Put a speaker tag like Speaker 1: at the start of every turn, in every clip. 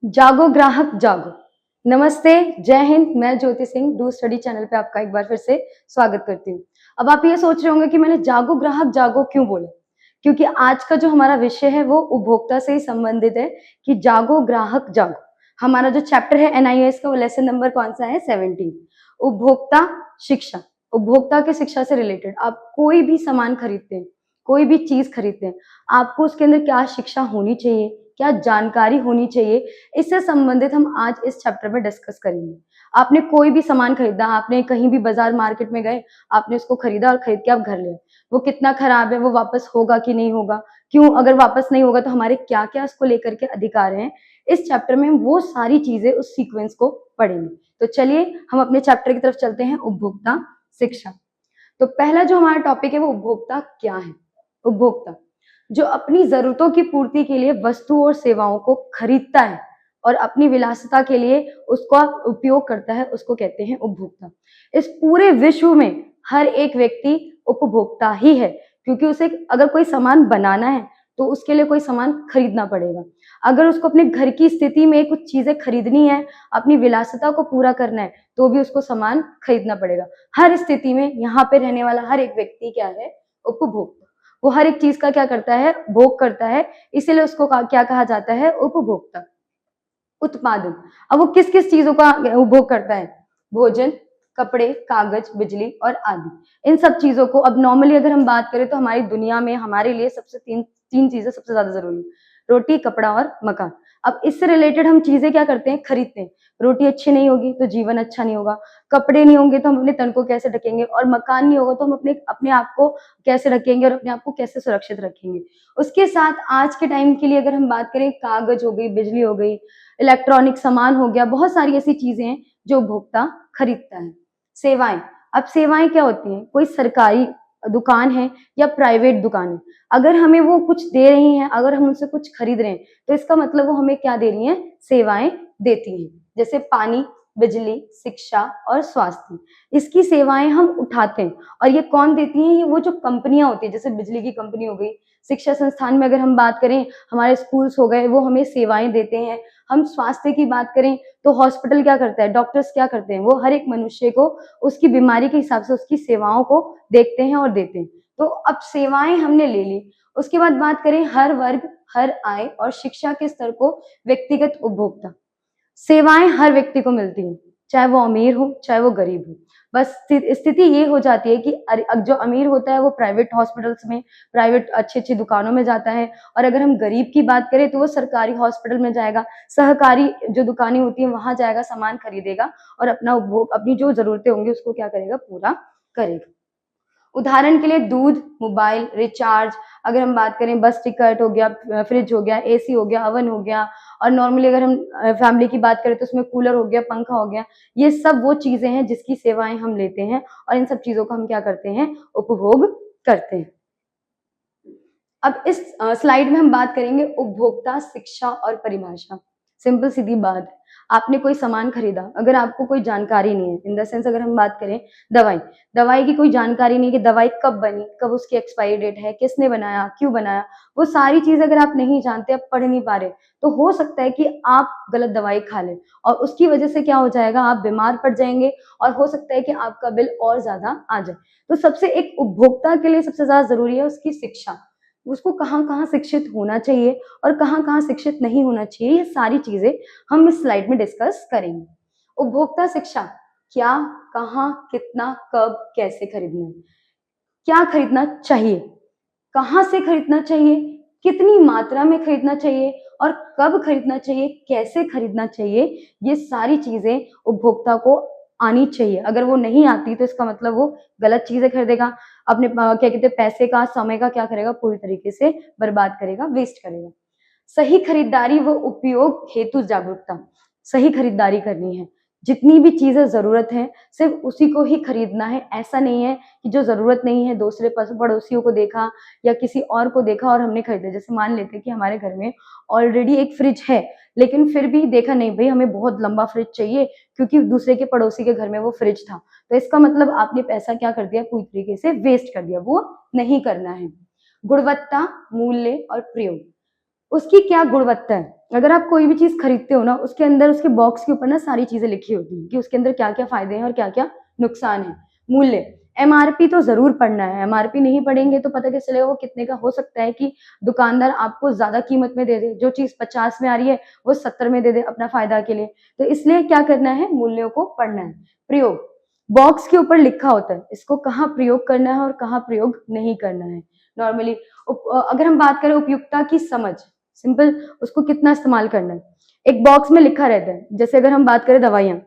Speaker 1: जागो ग्राहक जागो। नमस्ते, जय हिंद। मैं Jyoti Singh do study channel पे आपका एक बार फिर से स्वागत करती हूँ। अब आप ये सोच रहे होंगे कि मैंने जागो ग्राहक जागो क्यों बोला, क्योंकि आज का जो हमारा विषय है वो उपभोक्ता से ही संबंधित है कि जागो ग्राहक जागो। हमारा जो चैप्टर है एनआईएस का वो लेसन नंबर कौन सा है 17, उपभोक्ता शिक्षा। उपभोक्ता के शिक्षा से रिलेटेड आप कोई भी सामान खरीदते हैं, कोई भी चीज खरीदते हैं, आपको उसके अंदर क्या शिक्षा होनी चाहिए, क्या जानकारी होनी चाहिए, इससे संबंधित हम आज इस चैप्टर में डिस्कस करेंगे। आपने कोई भी सामान खरीदा, आपने कहीं भी बाजार मार्केट में गए, आपने उसको खरीदा और खरीद के आप घर ले आए। वो कितना खराब है, वो वापस होगा कि नहीं होगा, क्यों, अगर वापस नहीं होगा तो हमारे क्या क्या उसको लेकर के अधिकार हैं, इस चैप्टर में हम वो सारी चीजें उस सीक्वेंस को पढ़ेंगे। तो चलिए हम अपने चैप्टर की तरफ चलते हैं, उपभोक्ता शिक्षा। तो पहला जो हमारा टॉपिक है वो उपभोक्ता क्या है। उपभोक्ता जो अपनी जरूरतों की पूर्ति के लिए वस्तु और सेवाओं को खरीदता है और अपनी विलासिता के लिए उसका उपयोग करता है, उसको कहते हैं उपभोक्ता। इस पूरे विश्व में हर एक व्यक्ति उपभोक्ता ही है, क्योंकि उसे अगर कोई सामान बनाना है तो उसके लिए कोई सामान खरीदना पड़ेगा। अगर उसको अपने घर की स्थिति में कुछ चीजें खरीदनी है, अपनी विलासिता को पूरा करना है, तो भी उसको सामान खरीदना पड़ेगा। हर स्थिति में यहाँ पे रहने वाला हर एक व्यक्ति क्या है, उपभोक्ता। वो हर एक चीज का क्या करता है, भोग करता है, इसीलिए उसको क्या कहा जाता है, उपभोक्ता। उत्पादन, अब वो किस किस चीजों का उपभोग करता है, भोजन, कपड़े, कागज, बिजली और आदि। इन सब चीजों को अब नॉर्मली अगर हम बात करें तो हमारी दुनिया में हमारे लिए सबसे तीन तीन चीजें सबसे ज्यादा जरूरी है, रोटी, कपड़ा और मकान। अब इससे रिलेटेड हम चीजें क्या करते हैं, खरीदते हैं। रोटी अच्छी नहीं होगी तो जीवन अच्छा नहीं होगा, कपड़े नहीं होंगे तो हम अपने तन को कैसे ढकेंगे, और मकान नहीं होगा तो हम अपने अपने आप को कैसे रखेंगे और अपने आप को कैसे सुरक्षित रखेंगे। उसके साथ आज के टाइम के लिए अगर हम बात करें, कागज हो गई, बिजली हो गई, इलेक्ट्रॉनिक सामान हो गया, बहुत सारी ऐसी चीजें हैं जो उपभोक्ता खरीदता है। सेवाएं, अब सेवाएं क्या होती हैं, कोई सरकारी दुकान है या प्राइवेट दुकान है, अगर हमें वो कुछ दे रही हैं, अगर हम उनसे कुछ खरीद रहे हैं, तो इसका मतलब वो हमें क्या दे रही हैं, सेवाएं देती हैं। जैसे पानी, बिजली, शिक्षा और स्वास्थ्य, इसकी सेवाएं हम उठाते हैं। और ये कौन देती हैं, ये वो जो कंपनियां होती है, जैसे बिजली की कंपनी हो गई। शिक्षा संस्थान में अगर हम बात करें, हमारे स्कूल्स हो गए, वो हमें सेवाएं देते हैं। हम स्वास्थ्य की बात करें तो हॉस्पिटल क्या करता है, डॉक्टर्स क्या करते हैं, वो हर एक मनुष्य को उसकी बीमारी के हिसाब से उसकी सेवाओं को देखते हैं और देते हैं। तो अब सेवाएं हमने ले ली। उसके बाद बात करें, हर वर्ग, हर आय और शिक्षा के स्तर को व्यक्तिगत उपभोक्ता। सेवाएं हर व्यक्ति को मिलती हैं, चाहे वो अमीर हो चाहे वो गरीब हो। बस स्थिति ये हो जाती है कि जो अमीर होता है वो प्राइवेट हॉस्पिटल्स में, प्राइवेट अच्छी अच्छी दुकानों में जाता है, और अगर हम गरीब की बात करें तो वो सरकारी हॉस्पिटल में जाएगा, सहकारी जो दुकानें होती हैं वहां जाएगा, सामान खरीदेगा और अपना उपभोग, अपनी जो जरूरतें होंगी उसको क्या करेगा, पूरा करेगा। उदाहरण के लिए दूध, मोबाइल, रिचार्ज, अगर हम बात करें बस टिकट हो गया, फ्रिज हो गया, एसी हो गया, ओवन हो गया, और नॉर्मली अगर हम फैमिली की बात करें तो उसमें कूलर हो गया, पंखा हो गया। ये सब वो चीजें हैं जिसकी सेवाएं हम लेते हैं और इन सब चीजों का हम क्या करते हैं, उपभोग करते हैं। अब इस स्लाइड में हम बात करेंगे उपभोक्ता शिक्षा और परिभाषा। सिंपल सीधी बात है, आपने कोई सामान खरीदा, अगर आपको कोई जानकारी नहीं है, इन द सेंस अगर हम बात करें दवाई, दवाई की कोई जानकारी नहीं कि दवाई कब बनी, कब उसकी एक्सपायरी डेट है, किसने बनाया, क्यों बनाया, वो सारी चीज अगर आप नहीं जानते, आप पढ़ नहीं पा रहे, तो हो सकता है कि आप गलत दवाई खा लें और उसकी वजह से क्या हो जाएगा, आप बीमार पड़ जाएंगे और हो सकता है कि आपका बिल और ज्यादा आ जाए। तो सबसे एक उपभोक्ता के लिए सबसे ज्यादा जरूरी है उसकी शिक्षा, उसको कहाँ कहाँ शिक्षित होना चाहिए और कहाँ कहाँ शिक्षित नहीं होना चाहिए, ये सारी चीजें हम इस स्लाइड में डिस्कस करेंगे। उपभोक्ता शिक्षा, क्या, कहाँ, कितना, कब, कैसे खरीदना है, क्या खरीदना चाहिए, कहाँ से खरीदना चाहिए, कितनी मात्रा में खरीदना चाहिए और कब खरीदना चाहिए, कैसे खरीदना चाहिए, ये सारी चीजें उपभोक्ता को आनी चाहिए। अगर वो नहीं आती तो इसका मतलब वो गलत चीजें खरीदेगा, अपने क्या कहते हैं पैसे का, समय का क्या करेगा, पूरी तरीके से बर्बाद करेगा, वेस्ट करेगा। सही खरीदारी व उपयोग हेतु जागरूकता, सही खरीदारी करनी है, जितनी भी चीजें जरूरत है सिर्फ उसी को ही खरीदना है। ऐसा नहीं है कि जो जरूरत नहीं है दूसरे पड़ोसियों को देखा या किसी और को देखा और हमने खरीदा। जैसे मान लेते हैं कि हमारे घर में ऑलरेडी एक फ्रिज है, लेकिन फिर भी देखा नहीं भाई हमें बहुत लंबा फ्रिज चाहिए क्योंकि दूसरे के पड़ोसी के घर में वो फ्रिज था, तो इसका मतलब आपने पैसा क्या कर दिया, पूरी तरीके से वेस्ट कर दिया, वो नहीं करना है। गुणवत्ता, मूल्य और प्रयोग, उसकी क्या गुणवत्ता है। अगर आप कोई भी चीज़ खरीदते हो ना, उसके अंदर उसके बॉक्स के ऊपर ना सारी चीज़ें लिखी होती हैं कि उसके अंदर क्या-क्या फ़ायदे हैं और क्या-क्या नुकसान है। मूल्य, एमआरपी तो ज़रूर पढ़ना है, एमआरपी नहीं पढ़ेंगे तो पता कैसे चलेगा वो कितने का। हो सकता है कि दुकानदार आपको ज़्यादा कीमत में दे दे, जो चीज़ 50 में आ रही है वो 70 में दे दे अपना फ़ायदा के लिए। तो इसलिए क्या करना है, मूल्यों को पढ़ना है। प्रयोग, बॉक्स के ऊपर लिखा होता है, इसको कहाँ प्रयोग करना है और कहाँ प्रयोग नहीं करना है। नॉर्मली अगर हम बात करें उपयुक्तता की समझ, सिंपल उसको कितना इस्तेमाल करना है। एक बॉक्स में लिखा रहता है, जैसे अगर हम बात करें दवाइयाँ,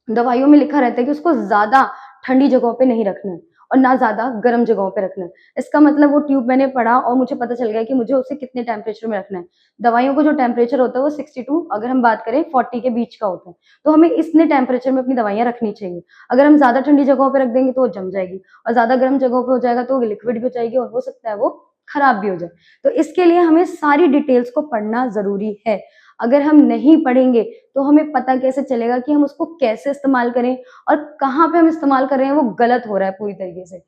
Speaker 1: दवाइयों में लिखा रहता है कि उसको ज़्यादा ठंडी जगहों पे नहीं रखना है और ना ज़्यादा गर्म जगहों पे रखना है। इसका मतलब वो ट्यूब मैंने पढ़ा और मुझे पता चल गया कि मुझे उसे कितने टेम्परेचर में रखना है। दवाइयों को जो टेम्परेचर होता है वो 62 अगर हम बात करें 40 के बीच का होता है। तो हमें इतने टेम्परेचर में अपनी दवाइयाँ रखनी चाहिए। अगर हम ज़्यादा ठंडी जगहों पे रख देंगे तो वो जम जाएगी और ज़्यादा गर्म जगहों पे हो जाएगा तो वो लिक्विड भी हो जाएगी और हो सकता है वो खराब भी हो जाए। तो इसके लिए हमें सारी डिटेल्स को पढ़ना ज़रूरी है। अगर हम नहीं पढ़ेंगे तो हमें पता कैसे चलेगा कि हम उसको कैसे इस्तेमाल करें और कहाँ पे हम इस्तेमाल कर रहे हैं वो गलत हो रहा है पूरी तरीके से।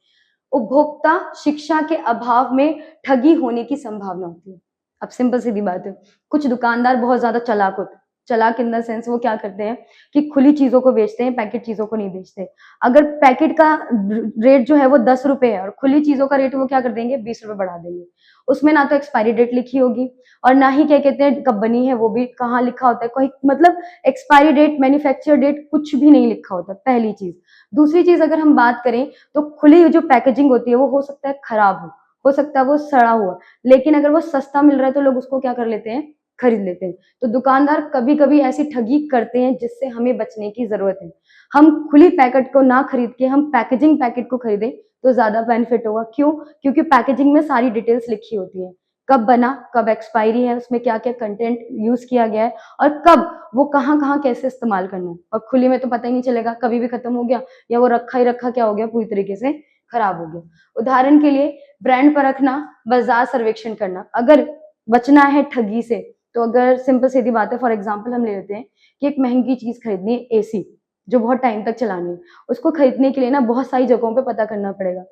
Speaker 1: उपभोक्ता शिक्षा के अभाव में ठगी होने की संभावना होती है। अब सिंपल सीधी बात है, कुछ दुकानदार बहुत ज़्यादा चालाक होते हैं। चालाक इन द सेंस वो क्या करते हैं कि खुली चीज़ों को बेचते हैं, पैकेट चीज़ों को नहीं बेचते। अगर पैकेट का रेट जो है वो ₹10 है और खुली चीज़ों का रेट वो क्या कर देंगे, ₹20 बढ़ा देंगे। उसमें ना तो एक्सपायरी डेट लिखी होगी और ना ही क्या कहते हैं कब बनी है वो भी कहाँ लिखा होता है, कोई मतलब एक्सपायरी डेट, मैन्युफैक्चर डेट कुछ भी नहीं लिखा होता, पहली चीज़। दूसरी चीज़ अगर हम बात करें तो खुली जो पैकेजिंग होती है वो हो सकता है खराब हो सकता है वो सड़ा हुआ, लेकिन अगर वो सस्ता मिल रहा है तो लोग उसको क्या कर लेते हैं, खरीद लेते हैं। तो दुकानदार कभी-कभी ऐसी ठगी करते हैं जिससे हमें बचने की ज़रूरत है। हम खुली पैकेट को ना खरीद के हम पैकेजिंग पैकेट को खरीदें तो ज़्यादा बेनिफिट होगा। क्यों? क्योंकि पैकेजिंग में सारी डिटेल्स लिखी होती हैं। कब बना, कब एक्सपायरी है, उसमें क्या-क्या कंटेंट यूज़ किया गया है और कब वो कहाँ-कहाँ कैसे इस्तेमाल करना है। और खुली में तो पता ही नहीं चलेगा, कभी भी खत्म हो गया या वो रखा ही रखा क्या हो गया, पूरी तरीके से खराब हो गया। उदाहरण के लिए ब्रांड परखना, बाज़ार सर्वेक्षण करना। अगर बचना है ठगी से, तो अगर सिंपल सीधी बात है फॉर एग्ज़ाम्पल हम ले लेते हैं कि एक महँगी चीज़ खरीदनी है एसी, जो बहुत टाइम तक चलानी है। उसको खरीदने के लिए ना बहुत सारी जगहों पे पता करना पड़ेगा।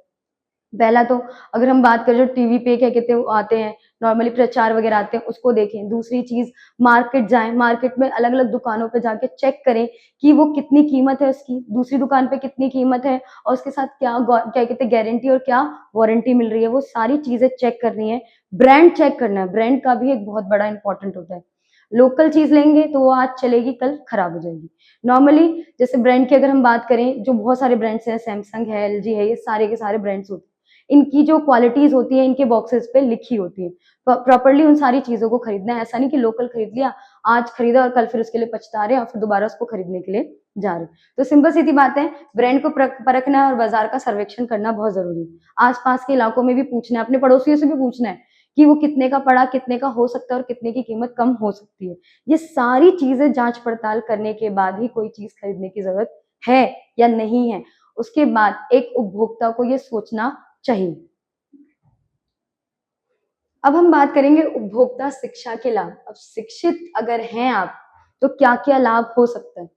Speaker 1: पहला तो अगर हम बात करें जो टीवी पे क्या कहते हैं वो आते हैं, नॉर्मली प्रचार वगैरह आते हैं उसको देखें। दूसरी चीज़ मार्केट जाएँ, मार्केट में अलग-अलग दुकानों पे जाके चेक करें कि वो कितनी कीमत है उसकी, दूसरी दुकान पे कितनी कीमत है और उसके साथ क्या कहते हैं गारंटी और क्या वारंटी मिल रही है, वो सारी चीज़ें चेक करनी है। ब्रांड चेक करना है, ब्रांड का भी एक बहुत बड़ा इम्पोर्टेंट होता है। लोकल चीज़ लेंगे तो वो आज चलेगी, कल खराब हो जाएगी। नॉर्मली जैसे ब्रांड की अगर हम बात करें, जो बहुत सारे ब्रांड्स हैं, सैमसंग है, एलजी है, ये सारे के सारे ब्रांड्स होते हैं। इनकी जो क्वालिटीज़ होती है, इनके बॉक्सेस पे लिखी होती है। प्रॉपर्ली उन सारी चीज़ों को खरीदना है, ऐसा नहीं कि लोकल खरीद लिया, आज खरीदा और कल फिर उसके लिए पछता रहे हैं और फिर दोबारा उसको खरीदने के लिए जा रहे हैं। तो सिंपल सीधी बात है, ब्रांड को परखना है और बाज़ार का सर्वेक्षण करना बहुत ज़रूरी है। आस-पास के इलाकों में भी पूछना है, अपने पड़ोसियों से भी पूछना है कि वो कितने का पड़ा, कितने का हो सकता है और कितने की कीमत कम हो सकती है। ये सारी चीज़ें जाँच-पड़ताल करने के बाद ही कोई चीज़ खरीदने की ज़रूरत है या नहीं है। उसके बाद एक उपभोक्ता को ये सोचना चाहिए। अब हम बात करेंगे उपभोक्ता शिक्षा के लाभ। अब शिक्षित अगर हैं आप, तो क्या-क्या लाभ हो सकता है?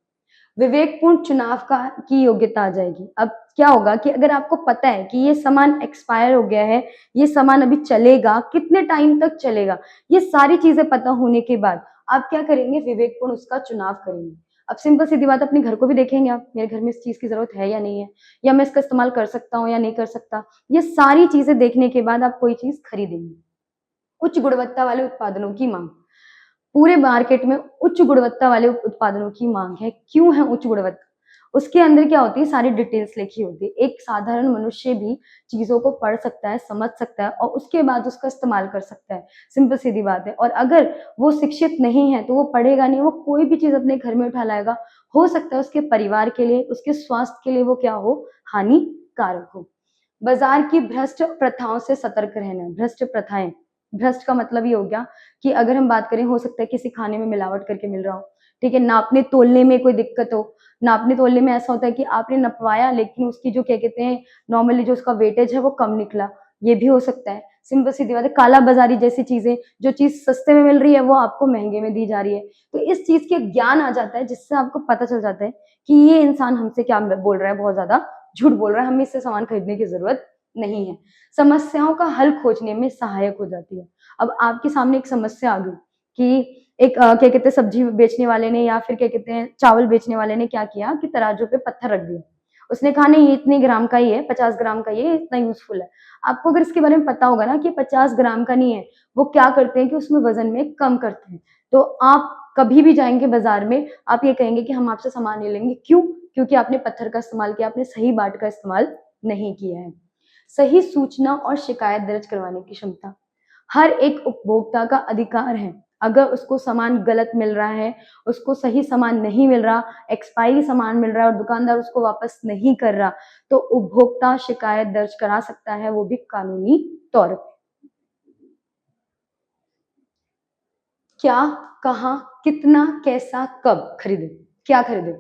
Speaker 1: विवेकपूर्ण चुनाव का की योग्यता आ जाएगी। अब क्या होगा कि अगर आपको पता है कि ये सामान एक्सपायर हो गया है, ये सामान अभी चलेगा, कितने टाइम तक चलेगा, ये सारी चीज़ें पता होने के बाद आप क्या करेंगे, विवेकपूर्ण उसका चुनाव करेंगे। अब सिंपल सीधी बात अपने घर को भी देखेंगे आप, मेरे घर में इस चीज़ की ज़रूरत है या नहीं है, या मैं इसका इस्तेमाल कर सकता हूँ या नहीं कर सकता। ये सारी चीज़ें देखने के बाद आप कोई चीज़ खरीदेंगे। उच्च गुणवत्ता वाले उत्पादनों की माँग। पूरे मार्केट में उच्च गुणवत्ता वाले उत्पादनों की माँग है। क्यों है उच्च गुणवत्ता? उसके अंदर क्या होती है, सारी डिटेल्स लिखी होती है। एक साधारण मनुष्य भी चीज़ों को पढ़ सकता है, समझ सकता है और उसके बाद उसका इस्तेमाल कर सकता है। सिंपल सीधी बात है। और अगर वो शिक्षित नहीं है, तो वो पढ़ेगा नहीं, वो कोई भी चीज़ अपने घर में उठा लाएगा। हो सकता है उसके परिवार के लिए, उसके स्वास्थ्य के लिए वो क्या हो, हानिकारक हो। बाज़ार की भ्रष्ट प्रथाओं से सतर्क रहना। भ्रष्ट प्रथाएँ, भ्रष्ट का मतलब ये हो गया कि अगर हम बात करें, हो सकता है किसी खाने में मिलावट करके मिल रहा हो, ठीक है? नापने-तोलने में कोई दिक्कत हो, नापने-तोलने में ऐसा होता है कि आपने नपवाया लेकिन उसकी जो क्या कहते हैं, नॉर्मली जो उसका वेटेज है वो कम निकला, ये भी हो सकता है। सिंपल सीधी बात है, काला-बाज़ारी जैसी चीज़ें, जो चीज़ सस्ते में मिल रही है वो आपको महँगे में दी जा रही है। तो इस चीज़ के ज्ञान आ जाता है जिससे आपको पता चल जाता है कि ये इंसान हमसे क्या बोल रहा है, बहुत ज़्यादा झूठ बोल रहा है, हमें इससे सामान खरीदने की ज़रूरत नहीं है। समस्याओं का हल खोजने में सहायक हो जाती है। अब आपके सामने एक समस्या आ गई कि एक क्या कहते हैं सब्जी बेचने वाले ने या फिर क्या कहते हैं चावल बेचने वाले ने क्या किया कि तराजू पे पत्थर रख दिया। उसने कहा नहीं ये इतने ग्राम का ही है, 50 ग्राम का ही है, इतना यूज़फुल है। आपको अगर इसके बारे में पता होगा ना कि 50 ग्राम का नहीं है, वो क्या करते हैं कि उसमें वज़न में कम करते हैं। तो आप कभी भी जाएँगे बाज़ार में, आप ये कहेंगे कि हम आपसे सामान नहीं लेंगे, क्यों? क्योंकि आपने पत्थर का इस्तेमाल किया, आपने सही बाट का इस्तेमाल नहीं किया है। सही सूचना और शिकायत दर्ज करवाने की क्षमता। हर एक उपभोक्ता का अधिकार है। अगर उसको सामान गलत मिल रहा है, उसको सही सामान नहीं मिल रहा, एक्सपायरी सामान मिल रहा है और दुकानदार उसको वापस नहीं कर रहा, तो उपभोक्ता शिकायत दर्ज करा सकता है, वो भी कानूनी तौर पे। क्या, कहाँ, कितना, कैसा, कब खरीदें? क्या खरीदें?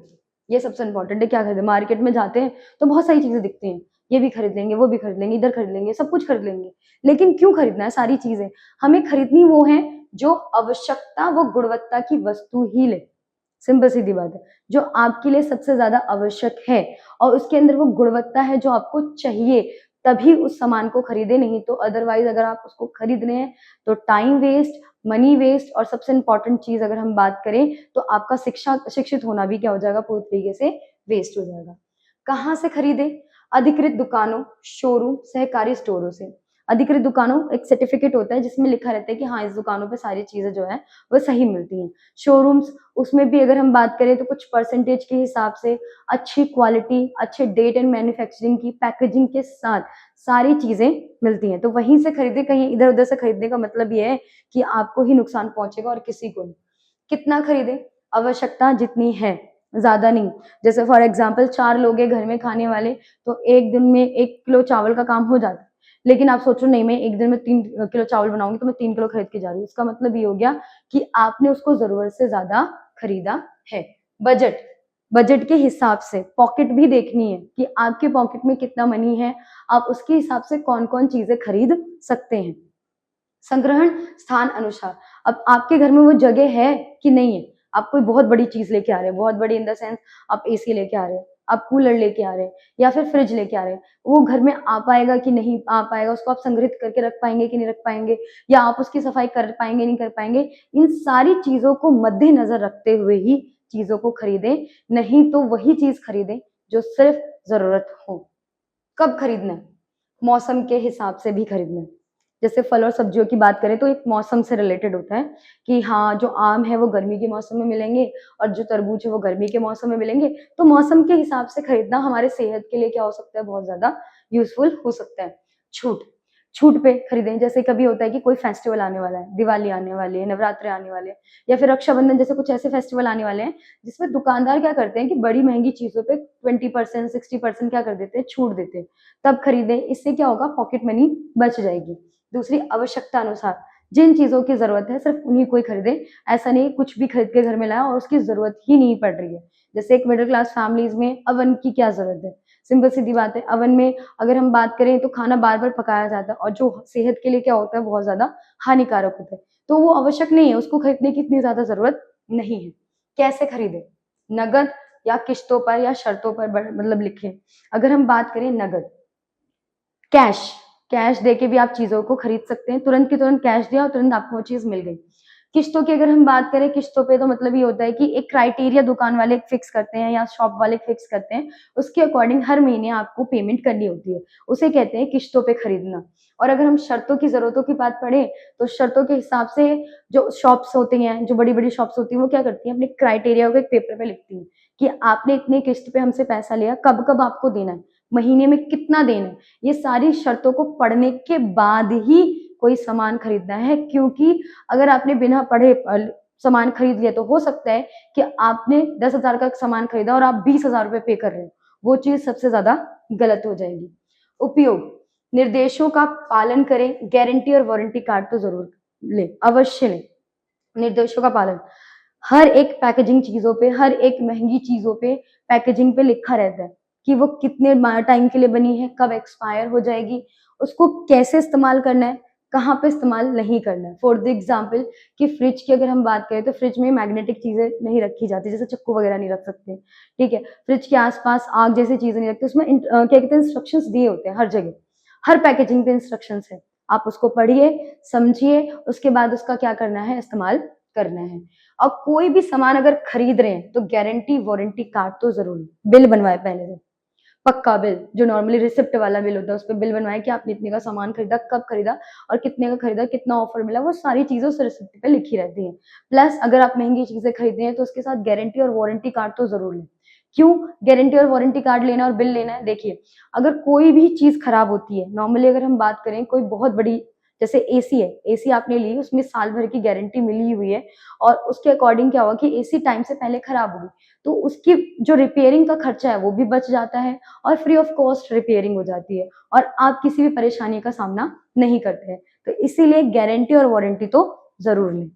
Speaker 1: ये सबसे इम्पोर्टेंट है, क्या खरीदें? मार्केट में जाते हैं तो बहुत सारी चीज़ें दिखती हैं, ये भी खरीद लेंगे, वो भी खरीद लेंगे, इधर खरीद लेंगे, सब कुछ खरीद लेंगे। लेकिन क्यों खरीदना है सारी चीज़ें? हमें खरीदनी वो है जो आवश्यकता व गुणवत्ता की वस्तु ही ले। सिंपल सीधी बात है। जो आपके लिए सबसे ज़्यादा आवश्यक है और उसके अंदर वो गुणवत्ता है जो आपको चाहिए, तभी उस सामान को खरीदें, नहीं तो अदरवाइज़ अगर आप उसको खरीद रहे हैं, तो टाइम वेस्ट, मनी वेस्ट और सबसे इम्पोर्टेंट चीज़ अगर हम बात करें, तो आपका शिक्षित होना भी क्या हो जाएगा, पूरी तरीके से वेस्ट हो जाएगा। कहाँ से खरीदें? अधिकृत दुकानों, शोरूम, सहकारी स्टोरों से। अधिकृत दुकानों एक सर्टिफ़िकेट होता है जिसमें लिखा रहता है कि हाँ, इस दुकानों पे सारी चीज़ें जो हैं, वो सही मिलती हैं। शोरूम्स, उसमें भी अगर हम बात करें तो कुछ परसेंटेज के हिसाब से अच्छी क्वालिटी, अच्छे डेट एंड मैन्युफैक्चरिंग की पैकेजिंग के साथ सारी चीज़ें मिलती हैं। तो वहीं से खरीदें, कहीं इधर-उधर से खरीदने का मतलब ये है कि आपको ही नुकसान पहुँचेगा और किसी को नहीं। कितना खरीदें? आवश्यकता जितनी है, ज़्यादा नहीं। जैसे फॉर एग्ज़ाम्पल 4 लोग हैं घर में खाने वाले, तो 1 दिन में 1 किलो चावल का काम हो जाता है। लेकिन आप सोचो नहीं मैं 1 दिन में 3 किलो चावल बनाऊँगी तो मैं 3 किलो खरीद के जा रही हूँ। इसका मतलब ये हो गया कि आपने उसको ज़रूरत से ज़्यादा खरीदा है। बजट, बजट के हिसाब से पॉकेट भी देखनी है कि आपके पॉकेट में कितना मनी है, आप उसके हिसाब से कौन-कौन चीज़ें खरीद सकते हैं। संग्रहण स्थान अनुसार, अब आपके घर में वो जगह है कि नहीं है? आप कोई बहुत बड़ी चीज़ लेके आ रहे हैं, बहुत बड़ी इन द सेंस आप एसी लेके आ रहे हैं, आप कूलर लेके आ रहे हैं या फिर फ्रिज लेके आ रहे हैं। वो घर में आ पाएगा कि नहीं आ पाएगा, उसको आप संग्रहित करके रख पाएँगे कि नहीं रख पाएँगे या आप उसकी सफाई कर पाएँगे, नहीं कर पाएँगे। इन सारी चीज़ों को मद्देनज़र रखते हुए ही चीज़ों को खरीदें, नहीं तो वही चीज़ खरीदें जो सिर्फ़ ज़रूरत हो। कब खरीदना है? मौसम के हिसाब से भी खरीदना है। जैसे फल और सब्जियों की बात करें तो एक मौसम से रिलेटेड होता है कि हाँ, जो आम है वो गर्मी के मौसम में मिलेंगे और जो तरबूज है वो गर्मी के मौसम में मिलेंगे। तो मौसम के हिसाब से खरीदना हमारे सेहत के लिए क्या हो सकता है, बहुत ज़्यादा यूज़फुल हो सकता है। छूट, छूट पे खरीदें, जैसे कभी होता है कि कोई फेस्टिवल आने वाला है, दिवाली आने वाली है, नवरात्रे आने वाले हैं या फिर रक्षाबंधन जैसे कुछ ऐसे फेस्टिवल आने वाले हैं, जिसमें दुकानदार क्या करते हैं कि बड़ी महँगी चीज़ों पे 20% 60% क्या कर देते हैं, छूट देते हैं। तब खरीदें, इससे क्या होगा, पॉकेट मनी बच जाएगी। दूसरी, आवश्यकता अनुसार जिन चीज़ों की ज़रूरत है सिर्फ़ उन्हीं को ही खरीदें। ऐसा नहीं कुछ भी खरीद के घर में लाएँ और उसकी ज़रूरत ही नहीं पड़ रही है। जैसे एक मिडल क्लास फैमिलीज़ में अवन की क्या ज़रूरत है? सिंपल सीधी बात है, अवन में अगर हम बात करें तो खाना बार-बार पकाया जाता है और जो सेहत के लिए क्या होता है, बहुत ज़्यादा हानिकारक होता है। तो वो आवश्यक नहीं है, उसको खरीदने की इतनी ज़्यादा ज़रूरत नहीं है। कैसे खरीदें? नकद या किश्तों पर या शर्तों पर मतलब लिखें। अगर हम बात करें नकद, कैश, कैश देके भी आप चीज़ों को खरीद सकते हैं। तुरंत की तुरंत कैश दिया और तुरंत आपको वो चीज़ मिल गई। किश्तों की अगर हम बात करें, किश्तों पे तो मतलब ये होता है कि एक क्राइटेरिया दुकान वाले फिक्स करते हैं या शॉप वाले फिक्स करते हैं, उसके अकॉर्डिंग हर महीने आपको पेमेंट करनी होती है। उसे कहते हैं किश्तों पे खरीदना। और अगर हम शर्तों की ज़रूरतों की बात पढ़ें, तो शर्तों के हिसाब से जो शॉप्स होती हैं, जो बड़ी-बड़ी शॉप्स होती हैं, वो क्या करती हैं, अपने क्राइटेरिया को एक पेपर पे लिखती हैं कि आपने इतनी किश्त पे हमसे पैसा लिया, कब-कब आपको देना है, महीने में कितना देना है। ये सारी शर्तों को पढ़ने के बाद ही कोई सामान खरीदना है, क्योंकि अगर आपने बिना पढ़े सामान खरीद लिया तो हो सकता है कि आपने 10,000 का सामान खरीदा और आप 20,000 रुपए पे कर रहे हो। वो चीज़ सबसे ज़्यादा गलत हो जाएगी। उपयोग, निर्देशों का पालन करें, गारंटी और वारंटी कार्ड तो ज़रूर लें, अवश्य लें। निर्देशों का पालन, हर एक पैकेजिंग चीज़ों पे, हर एक महँगी चीज़ों पे पैकेजिंग पे लिखा रहता है कि वो कितने टाइम के लिए बनी है, कब एक्सपायर हो जाएगी, उसको कैसे इस्तेमाल करना है, कहाँ पे इस्तेमाल नहीं करना है। फॉर द एग्ज़ाम्पल कि फ्रिज की अगर हम बात करें तो फ्रिज में मैग्नेटिक चीज़ें नहीं रखी जाती, जैसे चक्कू वगैरह नहीं रख सकते, ठीक है? फ्रिज के आस-पास आग जैसी चीज़ें नहीं रखते, उसमें क्या कहते हैं, इंस्ट्रक्शंस दिए होते हैं हर जगह, हर पैकेजिंग पे इंस्ट्रक्शंस है। आप उसको पढ़िए, समझिए, उसके बाद उसका क्या करना है, इस्तेमाल करना है। और कोई भी सामान अगर खरीद रहे हैं तो गारंटी वारंटी कार्ड तो जरूर बिल बनवाए पहले से, पक्का बिल, जो नॉर्मली रिसिप्ट वाला बिल होता है उस पर बिल बनवाए कि आपने इतने का सामान खरीदा, कब खरीदा और कितने का खरीदा, कितना ऑफर मिला, वो सारी चीजें उस रिसिप्ट पे लिखी रहती हैं। प्लस अगर आप महंगी चीजें खरीद रहे हैं तो उसके साथ गारंटी और वारंटी कार्ड तो जरूर लें। क्यों गारंटी और वारंटी कार्ड लेना और बिल लेना है? देखिए, अगर कोई भी चीज खराब होती है, नॉर्मली अगर हम बात करें कोई बहुत बड़ी, जैसे एसी है, एसी आपने ली, उसमें साल भर की गारंटी मिली हुई है और उसके अकॉर्डिंग क्या हुआ कि एसी टाइम से पहले खराब होगी, तो उसकी जो रिपेयरिंग का खर्चा है वो भी बच जाता है और फ्री ऑफ कॉस्ट रिपेयरिंग हो जाती है और आप किसी भी परेशानी का सामना नहीं करते हैं। तो इसीलिए गारंटी और वारंटी तो जरूर लें।